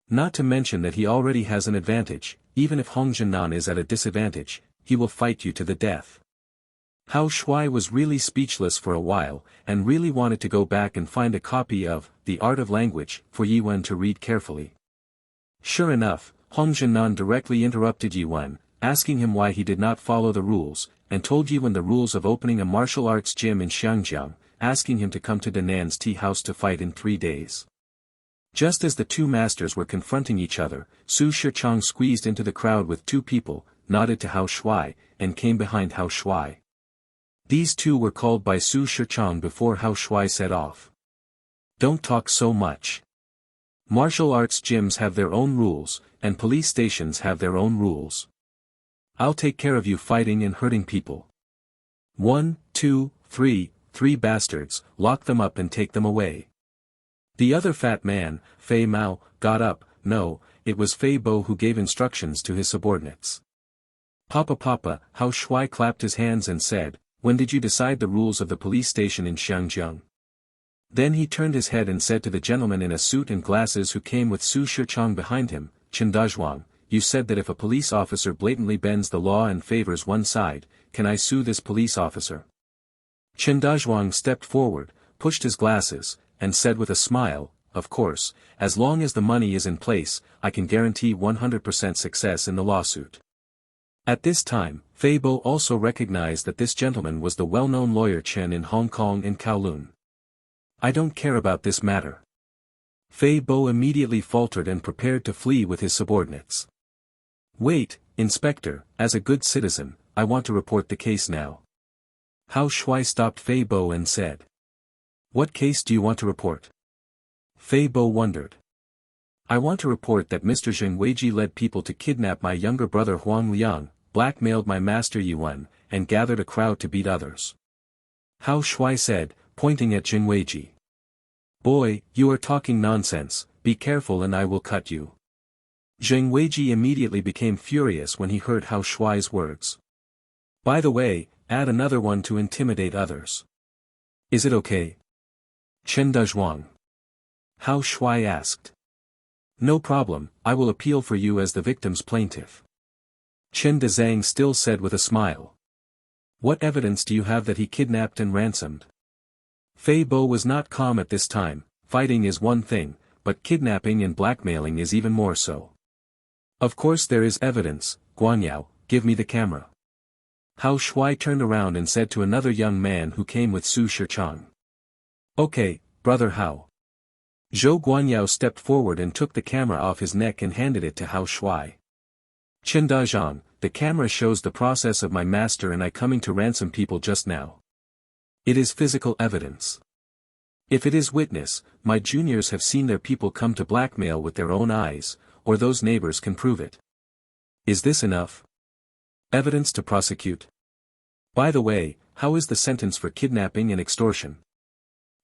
Not to mention that he already has an advantage, even if Hong Zhennan is at a disadvantage, he will fight you to the death." Hao Shuai was really speechless for a while, and really wanted to go back and find a copy of The Art of Language for Yi Wen to read carefully. Sure enough, Hong Zhennan directly interrupted Yi Wen, asking him why he did not follow the rules, and told Yi Wen the rules of opening a martial arts gym in Xiangjiang, asking him to come to Danan's tea house to fight in 3 days. Just as the two masters were confronting each other, Su Shichang squeezed into the crowd with 2 people, nodded to Hao Shuai, and came behind Hao Shuai. These 2 were called by Su Shichang before Hao Shuai set off. "Don't talk so much. Martial arts gyms have their own rules, and police stations have their own rules. I'll take care of you fighting and hurting people. 1, 2, 3, 3 bastards, lock them up and take them away." The other fat man, Fei Mao, got up. No, it was Fei Bo who gave instructions to his subordinates. Papa, Hao Shuai clapped his hands and said, "When did you decide the rules of the police station in Xiangjiang?" Then he turned his head and said to the gentleman in a suit and glasses who came with Su Shichang behind him, "Chen Dazhuang, you said that if a police officer blatantly bends the law and favors one side, can I sue this police officer?" Chen Dazhuang stepped forward, pushed his glasses, and said with a smile, "Of course, as long as the money is in place, I can guarantee 100% success in the lawsuit." At this time, Fei Bo also recognized that this gentleman was the well-known lawyer Chen in Hong Kong and Kowloon. "I don't care about this matter." Fei Bo immediately faltered and prepared to flee with his subordinates. "Wait, Inspector, as a good citizen, I want to report the case now." Hao Shuai stopped Fei Bo and said, "What case do you want to report?" Fei Bo wondered. "I want to report that Mr. Zheng Weiji led people to kidnap my younger brother Huang Liang, blackmailed my master Yi Wen, and gathered a crowd to beat others," Hao Shuai said, pointing at Zheng Weiji. "Boy, you are talking nonsense, be careful and I will cut you." Zheng Weiji immediately became furious when he heard Hao Shuai's words. "By the way, add another one to intimidate others. Is it okay?" Chen Dazhuang. Hao Shuai asked. "No problem, I will appeal for you as the victim's plaintiff." Chen Dazhang still said with a smile. "What evidence do you have that he kidnapped and ransomed?" Fei Bo was not calm at this time. Fighting is one thing, but kidnapping and blackmailing is even more so. "Of course there is evidence, Guanyao, give me the camera." Hao Shuai turned around and said to another young man who came with Su Shichang. "Okay, brother Hao." Zhou Guanyao stepped forward and took the camera off his neck and handed it to Hao Shuai. "Chen Dazhang, the camera shows the process of my master and I coming to ransom people just now. It is physical evidence. If it is witness, my juniors have seen their people come to blackmail with their own eyes, or those neighbors can prove it. Is this enough? Evidence to prosecute? By the way, how is the sentence for kidnapping and extortion?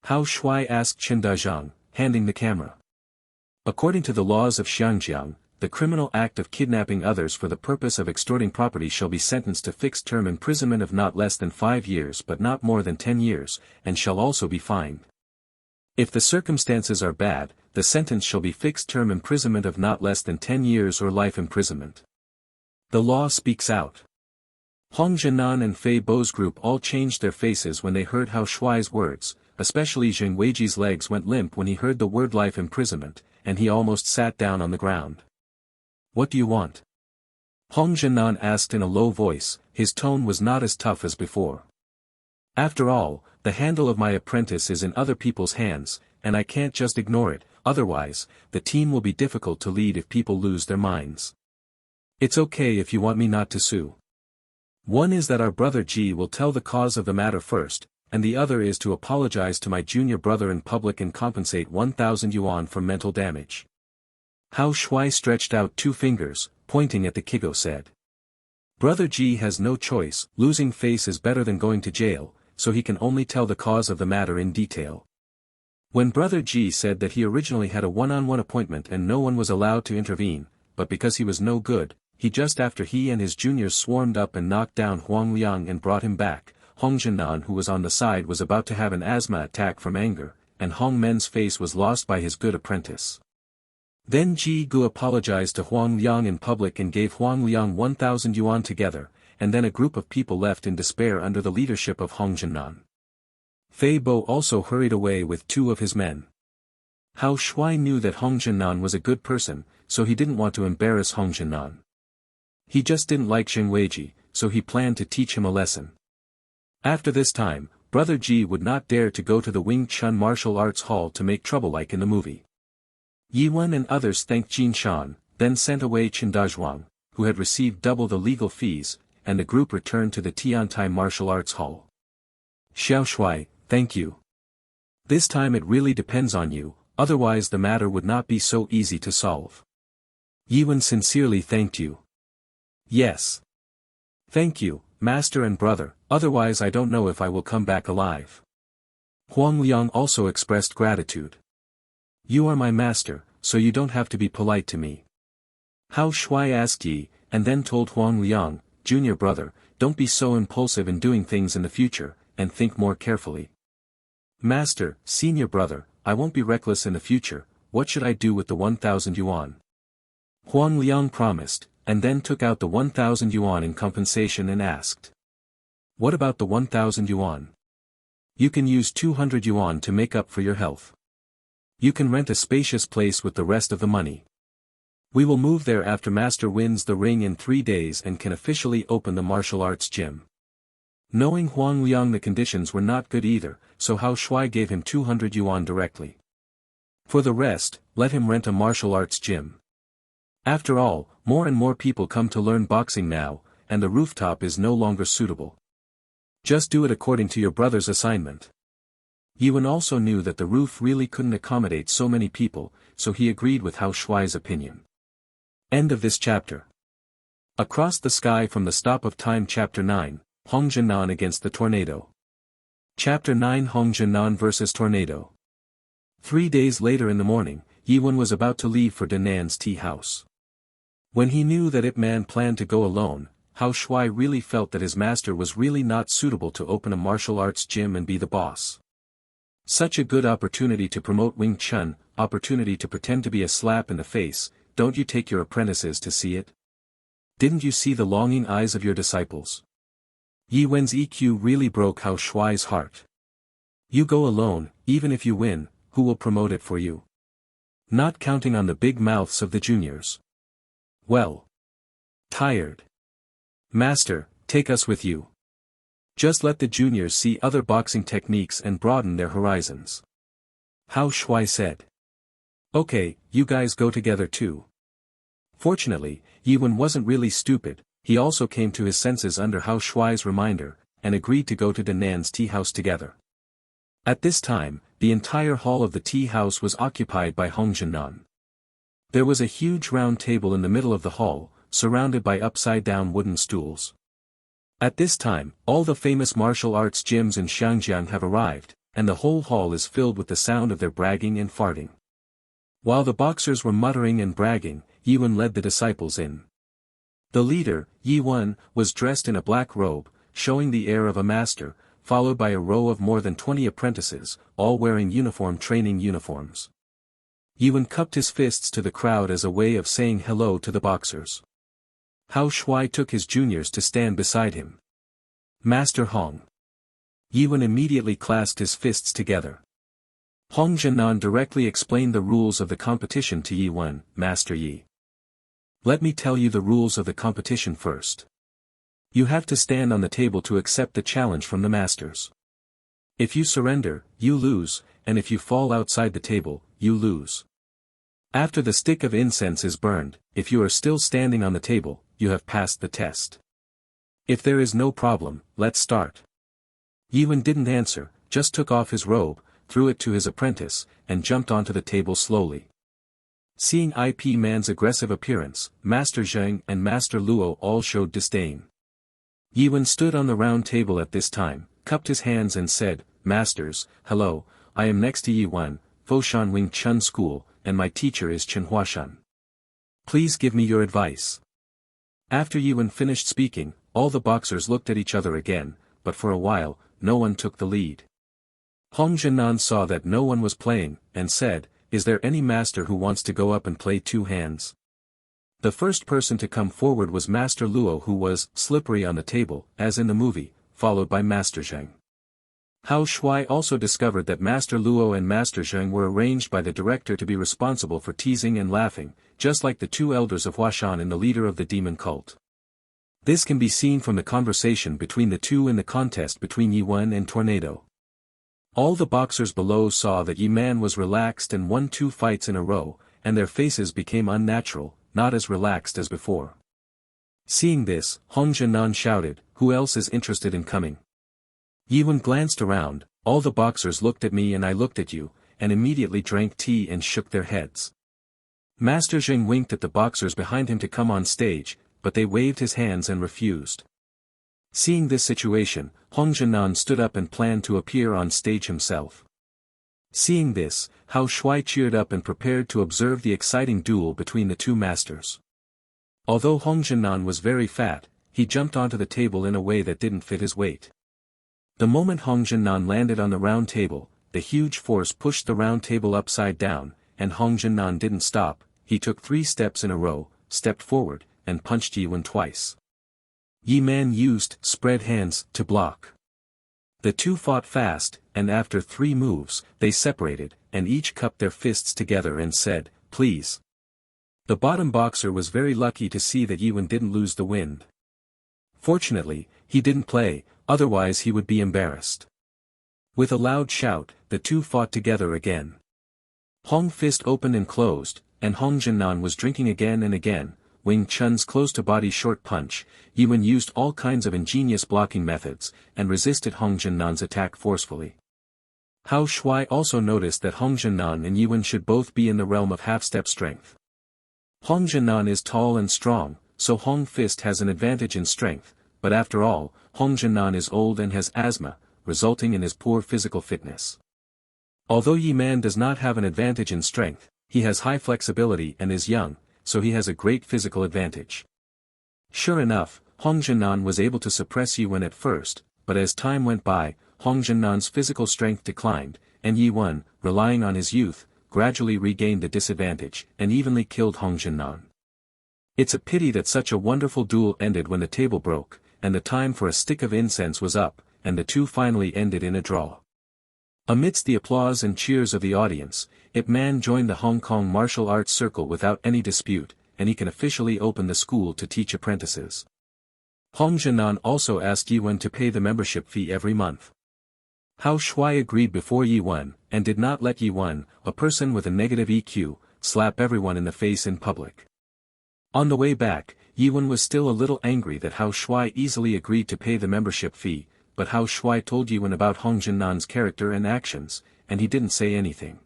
Hao Shuai asked Chen Dazhang, handing the camera. According to the laws of Xiangjiang, the criminal act of kidnapping others for the purpose of extorting property shall be sentenced to fixed term imprisonment of not less than 5 years but not more than 10 years, and shall also be fined. If the circumstances are bad, the sentence shall be fixed term imprisonment of not less than 10 years or life imprisonment. The law speaks out. Hong Zhenan and Fei Bo's group all changed their faces when they heard Hao Shuai's words, especially Zheng Weiji's legs went limp when he heard the word life imprisonment, and he almost sat down on the ground. What do you want? Hong Zhenan asked in a low voice, his tone was not as tough as before. After all, the handle of my apprentice is in other people's hands, and I can't just ignore it, otherwise, the team will be difficult to lead if people lose their minds. It's okay if you want me not to sue. One is that our brother Ji will tell the cause of the matter first, and the other is to apologize to my junior brother in public and compensate 1,000 yuan for mental damage. Hao Shuai stretched out 2 fingers, pointing at the Kigo said. Brother Ji has no choice, losing face is better than going to jail, so he can only tell the cause of the matter in detail. When Brother Ji said that he originally had a one-on-one appointment and no one was allowed to intervene, but because he was no good, he just after he and his juniors swarmed up and knocked down Huang Liang and brought him back, Hong Zhenan who was on the side was about to have an asthma attack from anger, and Hong Men's face was lost by his good apprentice. Then Ji Gu apologized to Huang Liang in public and gave Huang Liang 1,000 yuan together, and then a group of people left in despair under the leadership of Hong Zhenan. Fei Bo also hurried away with 2 of his men. Hao Shuai knew that Hong Zhenan was a good person, so he didn't want to embarrass Hong Zhenan. He just didn't like Zheng Weiji, so he planned to teach him a lesson. After this time, Brother Ji would not dare to go to the Wing Chun martial arts hall to make trouble like in the movie. Yi Wen and others thanked Jin Shan, then sent away Chen Dazhuang, who had received double the legal fees, and the group returned to the Tiantai martial arts hall. Xiao Shuai, thank you. This time it really depends on you, otherwise the matter would not be so easy to solve. Yi Wen sincerely thanked you. Yes. Thank you, master and brother, otherwise I don't know if I will come back alive. Huang Liang also expressed gratitude. You are my master, so you don't have to be polite to me. Hao Shuai asked Yi, and then told Huang Liang, junior brother, don't be so impulsive in doing things in the future, and think more carefully. Master, senior brother, I won't be reckless in the future, what should I do with the 1,000 yuan? Huang Liang promised, and then took out the 1,000 yuan in compensation and asked. What about the 1,000 yuan? You can use 200 yuan to make up for your health. You can rent a spacious place with the rest of the money. We will move there after Master wins the ring in 3 days and can officially open the martial arts gym. Knowing Huang Liang the conditions were not good either, so Hao Shuai gave him 200 yuan directly. For the rest, let him rent a martial arts gym. After all, more and more people come to learn boxing now, and the rooftop is no longer suitable. Just do it according to your brother's assignment. Yi Wen also knew that the roof really couldn't accommodate so many people, so he agreed with Hao Shuai's opinion. End of this chapter. Across the Sky from the Stop of Time Chapter 9, Hong Zhenan against the Tornado. Chapter 9 Hong Zhenan vs Tornado. 3 days later in the morning, Yi Wen was about to leave for Danan's tea house. When he knew that Ip Man planned to go alone, Hao Shuai really felt that his master was really not suitable to open a martial arts gym and be the boss. Such a good opportunity to promote Wing Chun, opportunity to pretend to be a slap in the face, don't you take your apprentices to see it? Didn't you see the longing eyes of your disciples? Yi Wen's EQ really broke Hao Shuai's heart. You go alone, even if you win, who will promote it for you? Not counting on the big mouths of the juniors. Well. Tired. Master, take us with you. Just let the juniors see other boxing techniques and broaden their horizons. Hao Shuai said. Okay, you guys go together too. Fortunately, Yi Wen wasn't really stupid, he also came to his senses under Hao Shuai's reminder, and agreed to go to Danan's tea house together. At this time, the entire hall of the tea house was occupied by Hong Zhenan. There was a huge round table in the middle of the hall, surrounded by upside-down wooden stools. At this time, all the famous martial arts gyms in Xiangjiang have arrived, and the whole hall is filled with the sound of their bragging and farting. While the boxers were muttering and bragging, Yiwen led the disciples in. The leader, Yiwen, was dressed in a black robe, showing the air of a master, followed by a row of more than 20 apprentices, all wearing uniform training uniforms. Yiwen cupped his fists to the crowd as a way of saying hello to the boxers. Hao Shuai took his juniors to stand beside him. Master Hong. Yiwen immediately clasped his fists together. Hong Zhennan directly explained the rules of the competition to Yiwen. Master Yi. Let me tell you the rules of the competition first. You have to stand on the table to accept the challenge from the masters. If you surrender, you lose, and if you fall outside the table, you lose. After the stick of incense is burned, if you are still standing on the table, you have passed the test. If there is no problem, let's start. Yiwen didn't answer, just took off his robe, threw it to his apprentice, and jumped onto the table slowly. Seeing IP Man's aggressive appearance, Master Zheng and Master Luo all showed disdain. Yiwen stood on the round table at this time, cupped his hands and said, Masters, hello, I am next to Yiwen, Foshan Wing Chun School, and my teacher is Chen Huashan. Please give me your advice. After Yiwen finished speaking, all the boxers looked at each other again, but for a while, no one took the lead. Hong Zhennan saw that no one was playing, and said, Is there any master who wants to go up and play two hands? The first person to come forward was Master Luo, who was slippery on the table, as in the movie, followed by Master Zheng. Hao Shuai also discovered that Master Luo and Master Zheng were arranged by the director to be responsible for teasing and laughing, just like the two elders of Huashan and the leader of the demon cult. This can be seen from the conversation between the two in the contest between Yiwen and Tornado. All the boxers below saw that Yi Man was relaxed and won 2 fights in a row, and their faces became unnatural, not as relaxed as before. Seeing this, Hong Zhennan shouted, Who else is interested in coming? Yiwen glanced around, all the boxers looked at me and I looked at you, and immediately drank tea and shook their heads. Master Zheng winked at the boxers behind him to come on stage, but they waved his hands and refused. Seeing this situation, Hong Zhennan stood up and planned to appear on stage himself. Seeing this, Hao Shuai cheered up and prepared to observe the exciting duel between the two masters. Although Hong Zhennan was very fat, he jumped onto the table in a way that didn't fit his weight. The moment Hong Zhennan landed on the round table, the huge force pushed the round table upside down, and Hong Zhennan didn't stop. He took 3 steps in a row, stepped forward, and punched Yiwen twice. Yi Man used spread hands to block. The two fought fast, and after 3 moves, they separated, and each cupped their fists together and said, Please. The bottom boxer was very lucky to see that Yiwen didn't lose the wind. Fortunately, he didn't play, otherwise he would be embarrassed. With a loud shout, the two fought together again. Hong fist opened and closed, and Hong Zhennan was drinking again and again. Wing Chun's close-to-body short punch, Yiwen used all kinds of ingenious blocking methods, and resisted Hong Zhennan's attack forcefully. Hao Shuai also noticed that Hong Zhennan and Yiwen should both be in the realm of half-step strength. Hong Zhennan is tall and strong, so Hong Fist has an advantage in strength, but after all, Hong Zhennan is old and has asthma, resulting in his poor physical fitness. Although Yi Man does not have an advantage in strength, he has high flexibility and is young, so he has a great physical advantage. Sure enough, Hong Zhennan was able to suppress Yiwen at first, but as time went by, Hong Zhennan's physical strength declined, and Yiwen, relying on his youth, gradually regained the disadvantage, and evenly killed Hong Zhennan. It's a pity that such a wonderful duel ended when the table broke, and the time for a stick of incense was up, and the two finally ended in a draw. Amidst the applause and cheers of the audience, Ip Man joined the Hong Kong martial arts circle without any dispute, and he can officially open the school to teach apprentices. Hong Zhennan also asked Yiwen to pay the membership fee every month. Hao Shuai agreed before Yiwen, and did not let Yiwen, a person with a negative EQ, slap everyone in the face in public. On the way back, Yiwen was still a little angry that Hao Shuai easily agreed to pay the membership fee, but Hao Shuai told Yiwen about Hong Zhennan's character and actions, and he didn't say anything.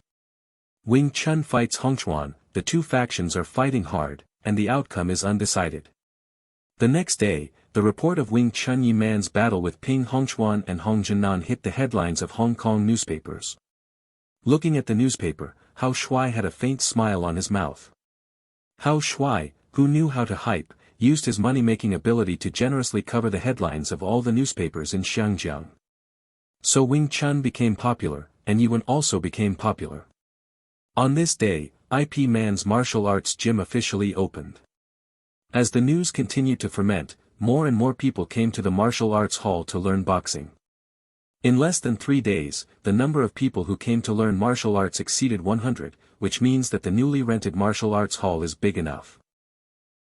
Wing Chun fights Hongchuan, the two factions are fighting hard, and the outcome is undecided. The next day, the report of Wing Chun Yi Man's battle with Ping Hongchuan and Hong Jinan hit the headlines of Hong Kong newspapers. Looking at the newspaper, Hao Shuai had a faint smile on his mouth. Hao Shuai, who knew how to hype, used his money-making ability to generously cover the headlines of all the newspapers in Xiangjiang. So Wing Chun became popular, and Yiwen also became popular. On this day, IP Man's martial arts gym officially opened. As the news continued to ferment, more and more people came to the martial arts hall to learn boxing. In less than 3 days, the number of people who came to learn martial arts exceeded 100, which means that the newly rented martial arts hall is big enough.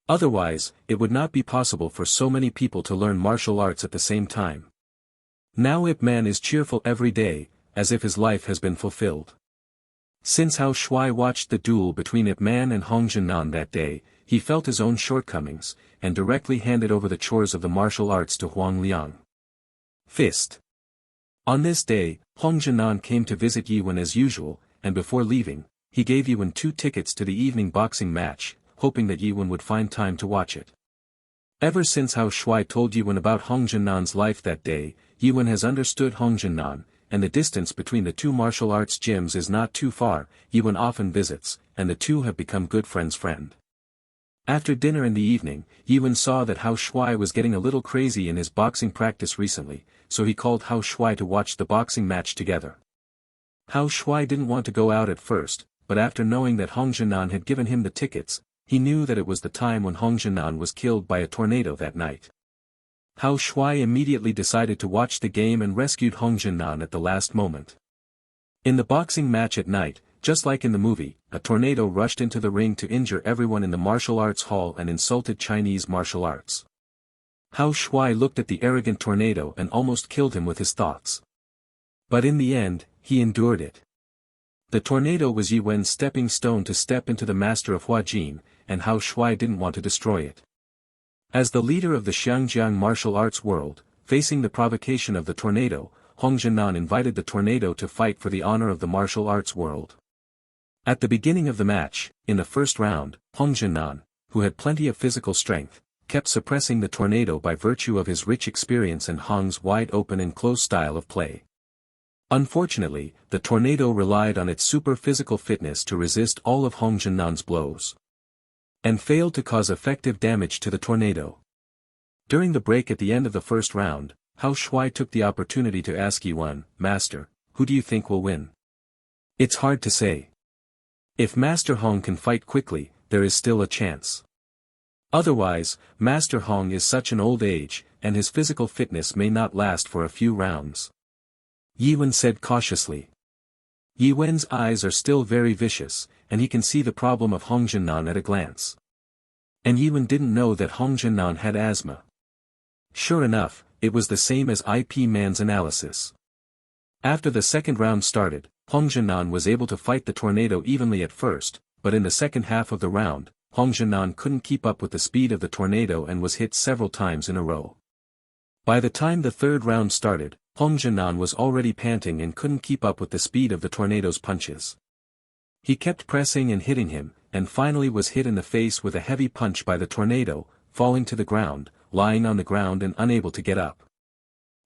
Otherwise, it would not be possible for so many people to learn martial arts at the same time. Now Ip Man is cheerful every day, as if his life has been fulfilled. Since Hao Shuai watched the duel between Ip Man and Hong Jinan that day, he felt his own shortcomings, and directly handed over the chores of the martial arts to Huang Liang. Fist. On this day, Hong Jinan came to visit Yiwen as usual, and before leaving, he gave Yiwen 2 tickets to the evening boxing match, hoping that Yiwen would find time to watch it. Ever since Hao Shuai told Yiwen about Hong Jinan's life that day, Yiwen has understood Hong Jinan, and the distance between the 2 martial arts gyms is not too far. Yiwen often visits, and the two have become good friends. After dinner in the evening, Yiwen saw that Hao Shuai was getting a little crazy in his boxing practice recently, so he called Hao Shuai to watch the boxing match together. Hao Shuai didn't want to go out at first, but after knowing that Hong Jinan had given him the tickets, he knew that it was the time when Hong Jinan was killed by a tornado that night. Hao Shuai immediately decided to watch the game and rescued Hong Jinan at the last moment. In the boxing match at night, just like in the movie, a tornado rushed into the ring to injure everyone in the martial arts hall and insulted Chinese martial arts. Hao Shuai looked at the arrogant tornado and almost killed him with his thoughts. But in the end, he endured it. The tornado was Yiwen's stepping stone to step into the master of Huajin, and Hao Shuai didn't want to destroy it. As the leader of the Xiangjiang martial arts world, facing the provocation of the tornado, Hong Jinan invited the tornado to fight for the honor of the martial arts world. At the beginning of the match, in the first round, Hong Jinan, who had plenty of physical strength, kept suppressing the tornado by virtue of his rich experience and Hong's wide open and close style of play. Unfortunately, the tornado relied on its super physical fitness to resist all of Hong Jinan's blows, and failed to cause effective damage to the tornado. During the break at the end of the first round, Hao Shuai took the opportunity to ask Yiwen, "Master, who do you think will win?" "It's hard to say. If Master Hong can fight quickly, there is still a chance. Otherwise, Master Hong is such an old age, and his physical fitness may not last for a few rounds," Yiwen said cautiously. Yiwen's eyes are still very vicious, and he can see the problem of Hong Jinan at a glance. And Yiwen didn't know that Hong Jinan had asthma. Sure enough, it was the same as IP Man's analysis. After the second round started, Hong Jinan was able to fight the tornado evenly at first, but in the second half of the round, Hong Jinan couldn't keep up with the speed of the tornado and was hit several times in a row. By the time the third round started, Hong Jinan was already panting and couldn't keep up with the speed of the tornado's punches. He kept pressing and hitting him, and finally was hit in the face with a heavy punch by the tornado, falling to the ground, lying on the ground and unable to get up.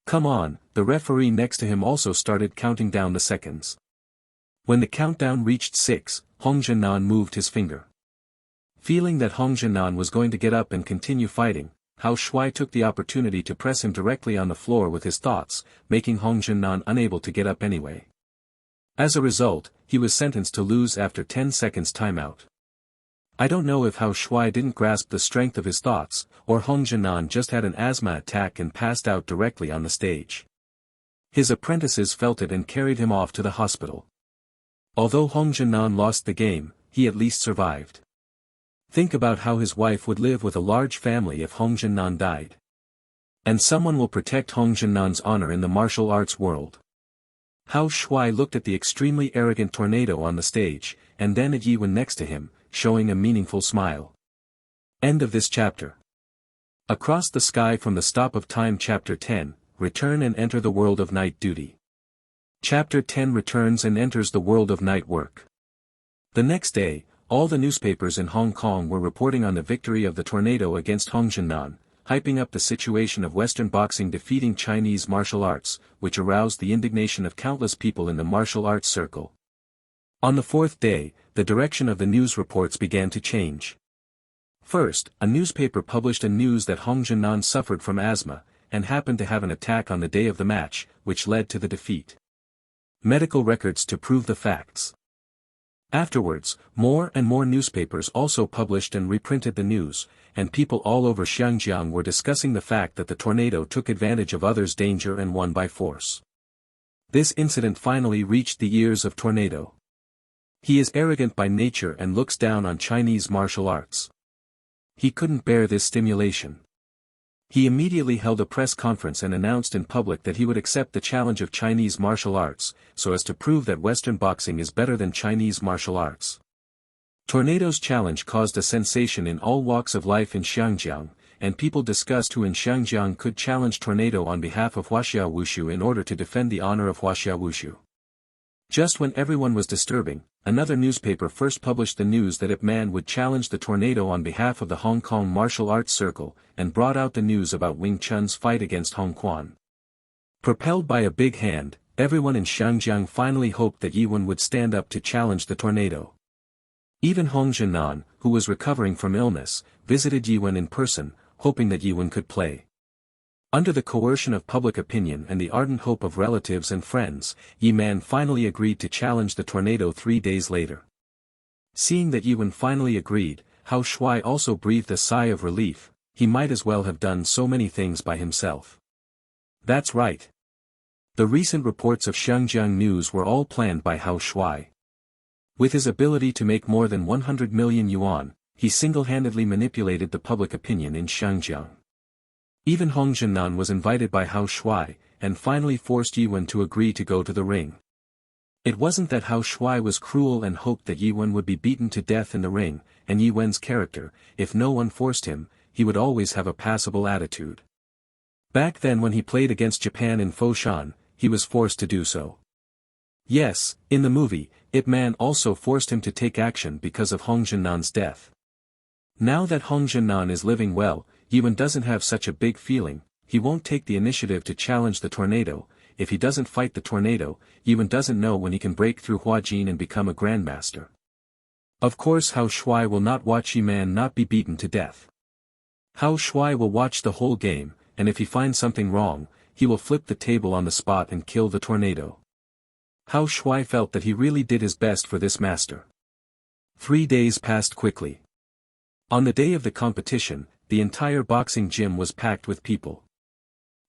"Come on," the referee next to him also started counting down the seconds. When the countdown reached 6, Hong Jinan moved his finger. Feeling that Hong Jinan was going to get up and continue fighting, Hao Shuai took the opportunity to press him directly on the floor with his thoughts, making Hong Jinan unable to get up anyway. As a result, he was sentenced to lose after 10 seconds timeout. I don't know if Hao Shuai didn't grasp the strength of his thoughts, or Hong Jinan just had an asthma attack and passed out directly on the stage. His apprentices felt it and carried him off to the hospital. Although Hong Jinan lost the game, he at least survived. Think about how his wife would live with a large family if Hong Jinan died. And someone will protect Hong Jinan's honor in the martial arts world. Hao Shuai looked at the extremely arrogant tornado on the stage, and then at Yiwen next to him, showing a meaningful smile. End of this chapter. Across the Sky from the Stop of Time. Chapter 10, Return and Enter the World of Night Duty. Chapter 10 Returns and Enters the World of Night Work. The next day, all the newspapers in Hong Kong were reporting on the victory of the tornado against Hong Jinan. hyping up the situation of Western boxing defeating Chinese martial arts, which aroused the indignation of countless people in the martial arts circle. On the fourth day, the direction of the news reports began to change. First, a newspaper published a news that Hong Zhennan suffered from asthma, and happened to have an attack on the day of the match, which led to the defeat. Medical records to prove the facts. Afterwards, more and more newspapers also published and reprinted the news, and people all over Xinjiang were discussing the fact that the tornado took advantage of others' danger and won by force. This incident finally reached the ears of Tornado. He is arrogant by nature and looks down on Chinese martial arts. He couldn't bear this stimulation. He immediately held a press conference and announced in public that he would accept the challenge of Chinese martial arts, so as to prove that Western boxing is better than Chinese martial arts. Tornado's challenge caused a sensation in all walks of life in Xinjiang, and people discussed who in Xinjiang could challenge Tornado on behalf of Huaxia Wushu in order to defend the honor of Huaxia Wushu. Just when everyone was disturbing, another newspaper first published the news that Ip Man would challenge the Tornado on behalf of the Hong Kong Martial Arts Circle, and brought out the news about Wing Chun's fight against Hong Quan. Propelled by a big hand, everyone in Xinjiang finally hoped that Yiwen would stand up to challenge the Tornado. Even Hong Zhennan, who was recovering from illness, visited Yiwen in person, hoping that Yiwen could play. Under the coercion of public opinion and the ardent hope of relatives and friends, Yi Man finally agreed to challenge the Tornado 3 days later. Seeing that Yiwen finally agreed, Hao Shuai also breathed a sigh of relief. He might as well have done so many things by himself. That's right. The recent reports of Xinjiang news were all planned by Hao Shuai. With his ability to make more than 100 million yuan, he single-handedly manipulated the public opinion in Xinjiang. Even Hong Zhennan was invited by Hao Shuai, and finally forced Yiwen to agree to go to the ring. It wasn't that Hao Shuai was cruel and hoped that Yiwen would be beaten to death in the ring, and Yiwen's character, if no one forced him, he would always have a passable attitude. Back then when he played against Japan in Foshan, he was forced to do so. Yes, in the movie, Ip Man also forced him to take action because of Hong Zhennan's death. Now that Hong Zhennan is living well, Yiwen doesn't have such a big feeling. He won't take the initiative to challenge the Tornado. If he doesn't fight the Tornado, Yiwen doesn't know when he can break through Huajin and become a grandmaster. Of course Hao Shuai will not watch Yi Man not be beaten to death. Hao Shuai will watch the whole game, and if he finds something wrong, he will flip the table on the spot and kill the Tornado. Hao Shuai felt that he really did his best for this master. 3 days passed quickly. On the day of the competition, the entire boxing gym was packed with people.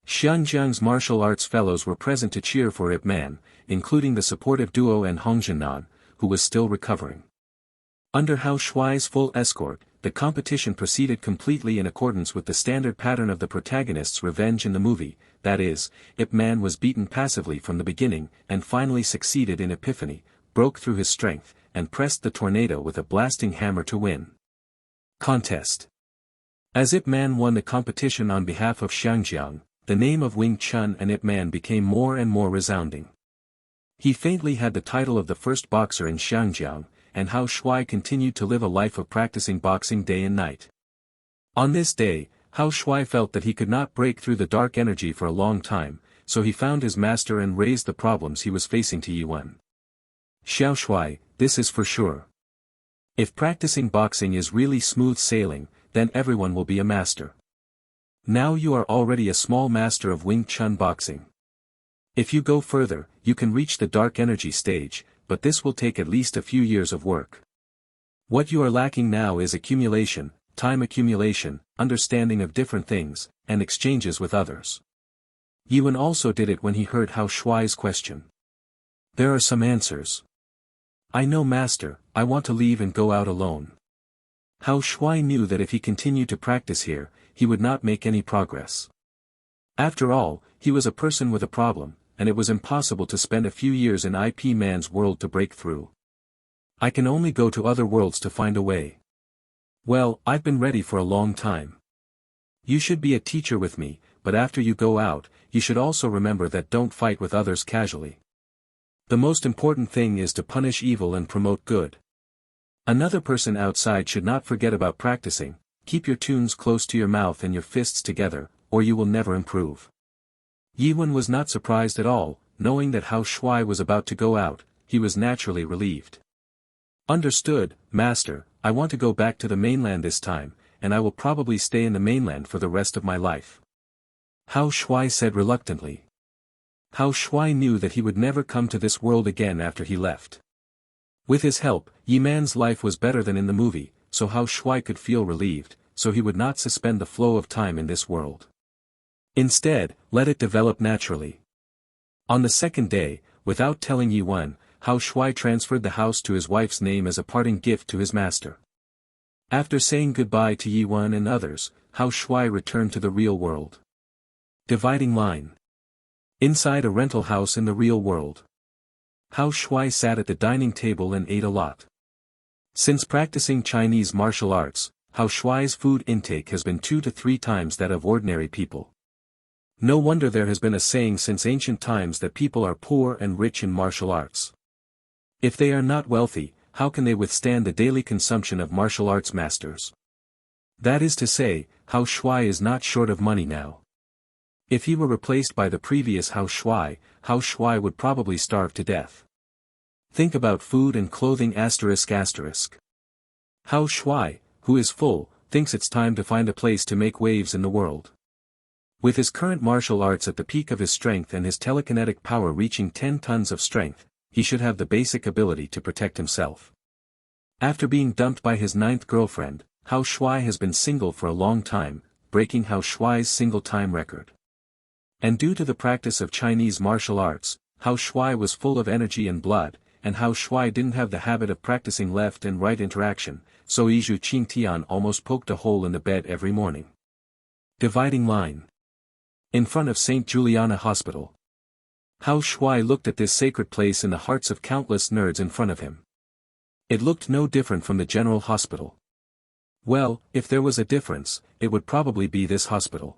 Xinjiang's martial arts fellows were present to cheer for Ip Man, including the supportive duo and Hong Zhennan, who was still recovering. Under Hao Shuai's full escort, the competition proceeded completely in accordance with the standard pattern of the protagonist's revenge in the movie, that is, Ip Man was beaten passively from the beginning and finally succeeded in epiphany, broke through his strength, and pressed the Tornado with a blasting hammer to win. Contest. As Ip Man won the competition on behalf of Xinjiang, the name of Wing Chun and Ip Man became more and more resounding. He faintly had the title of the first boxer in Xinjiang, and Hao Shuai continued to live a life of practicing boxing day and night. On this day, Hao Shuai felt that he could not break through the dark energy for a long time, so he found his master and raised the problems he was facing to Yiwen. Xiao Shuai, this is for sure. If practicing boxing is really smooth sailing, then everyone will be a master. Now you are already a small master of Wing Chun boxing. If you go further, you can reach the dark energy stage, but this will take at least a few years of work. What you are lacking now is accumulation, time accumulation, understanding of different things, and exchanges with others. Yiwen also did it when he heard Hao Shuai's question. There are some answers. I know master, I want to leave and go out alone. Hao Shuai knew that if he continued to practice here, he would not make any progress. After all, he was a person with a problem, and it was impossible to spend a few years in Ip Man's world to break through. I can only go to other worlds to find a way. Well, I've been ready for a long time. You should be a teacher with me, but after you go out, you should also remember that don't fight with others casually. The most important thing is to punish evil and promote good. Another person outside should not forget about practicing, keep your tunes close to your mouth and your fists together, or you will never improve. Yiwen was not surprised at all, knowing that Hao Shuai was about to go out, he was naturally relieved. Understood, master, I want to go back to the mainland this time, and I will probably stay in the mainland for the rest of my life. Hao Shuai said reluctantly. Hao Shuai knew that he would never come to this world again after he left. With his help, Yi Man's life was better than in the movie, so Hao Shuai could feel relieved, so he would not suspend the flow of time in this world. Instead, let it develop naturally. On the second day, without telling Yi Wen, Hao Shuai transferred the house to his wife's name as a parting gift to his master. After saying goodbye to Yi Wen and others, Hao Shuai returned to the real world. Dividing line. Inside a rental house in the real world. Hao Shuai sat at the dining table and ate a lot. Since practicing Chinese martial arts, Hao Shuai's food intake has been 2 to 3 times that of ordinary people. No wonder there has been a saying since ancient times that people are poor and rich in martial arts. If they are not wealthy, how can they withstand the daily consumption of martial arts masters? That is to say, Hao Shuai is not short of money now. If he were replaced by the previous Hao Shuai would probably starve to death. Think about food and clothing ****. Hao Shuai, who is full, thinks it's time to find a place to make waves in the world. With his current martial arts at the peak of his strength and his telekinetic power reaching 10 tons of strength, he should have the basic ability to protect himself. After being dumped by his 9th girlfriend, Hao Shuai has been single for a long time, breaking Hao Shuai's single-time record. And due to the practice of Chinese martial arts, Hao Shuai was full of energy and blood, and Hao Shuai didn't have the habit of practicing left and right interaction, so Yizhu Qingtian almost poked a hole in the bed every morning. Dividing line. In front of St. Juliana Hospital. Hao Shuai looked at this sacred place in the hearts of countless nerds in front of him. It looked no different from the general hospital. Well, if there was a difference, it would probably be this hospital.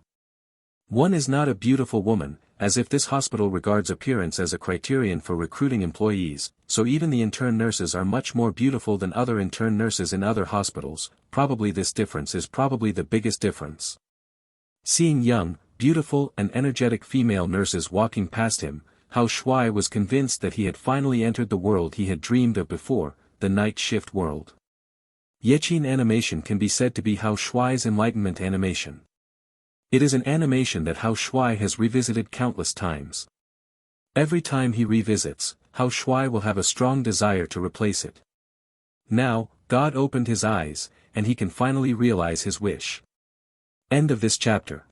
One is not a beautiful woman, as if this hospital regards appearance as a criterion for recruiting employees, so even the intern nurses are much more beautiful than other intern nurses in other hospitals, probably this difference is probably the biggest difference. Seeing young, beautiful and energetic female nurses walking past him, Hao Shuai was convinced that he had finally entered the world he had dreamed of before, the night shift world. Yeqin animation can be said to be Hao Shuai's enlightenment animation. It is an animation that Hao Shuai has revisited countless times. Every time he revisits, Hao Shuai will have a strong desire to replace it. Now, God opened his eyes, and he can finally realize his wish. End of this chapter.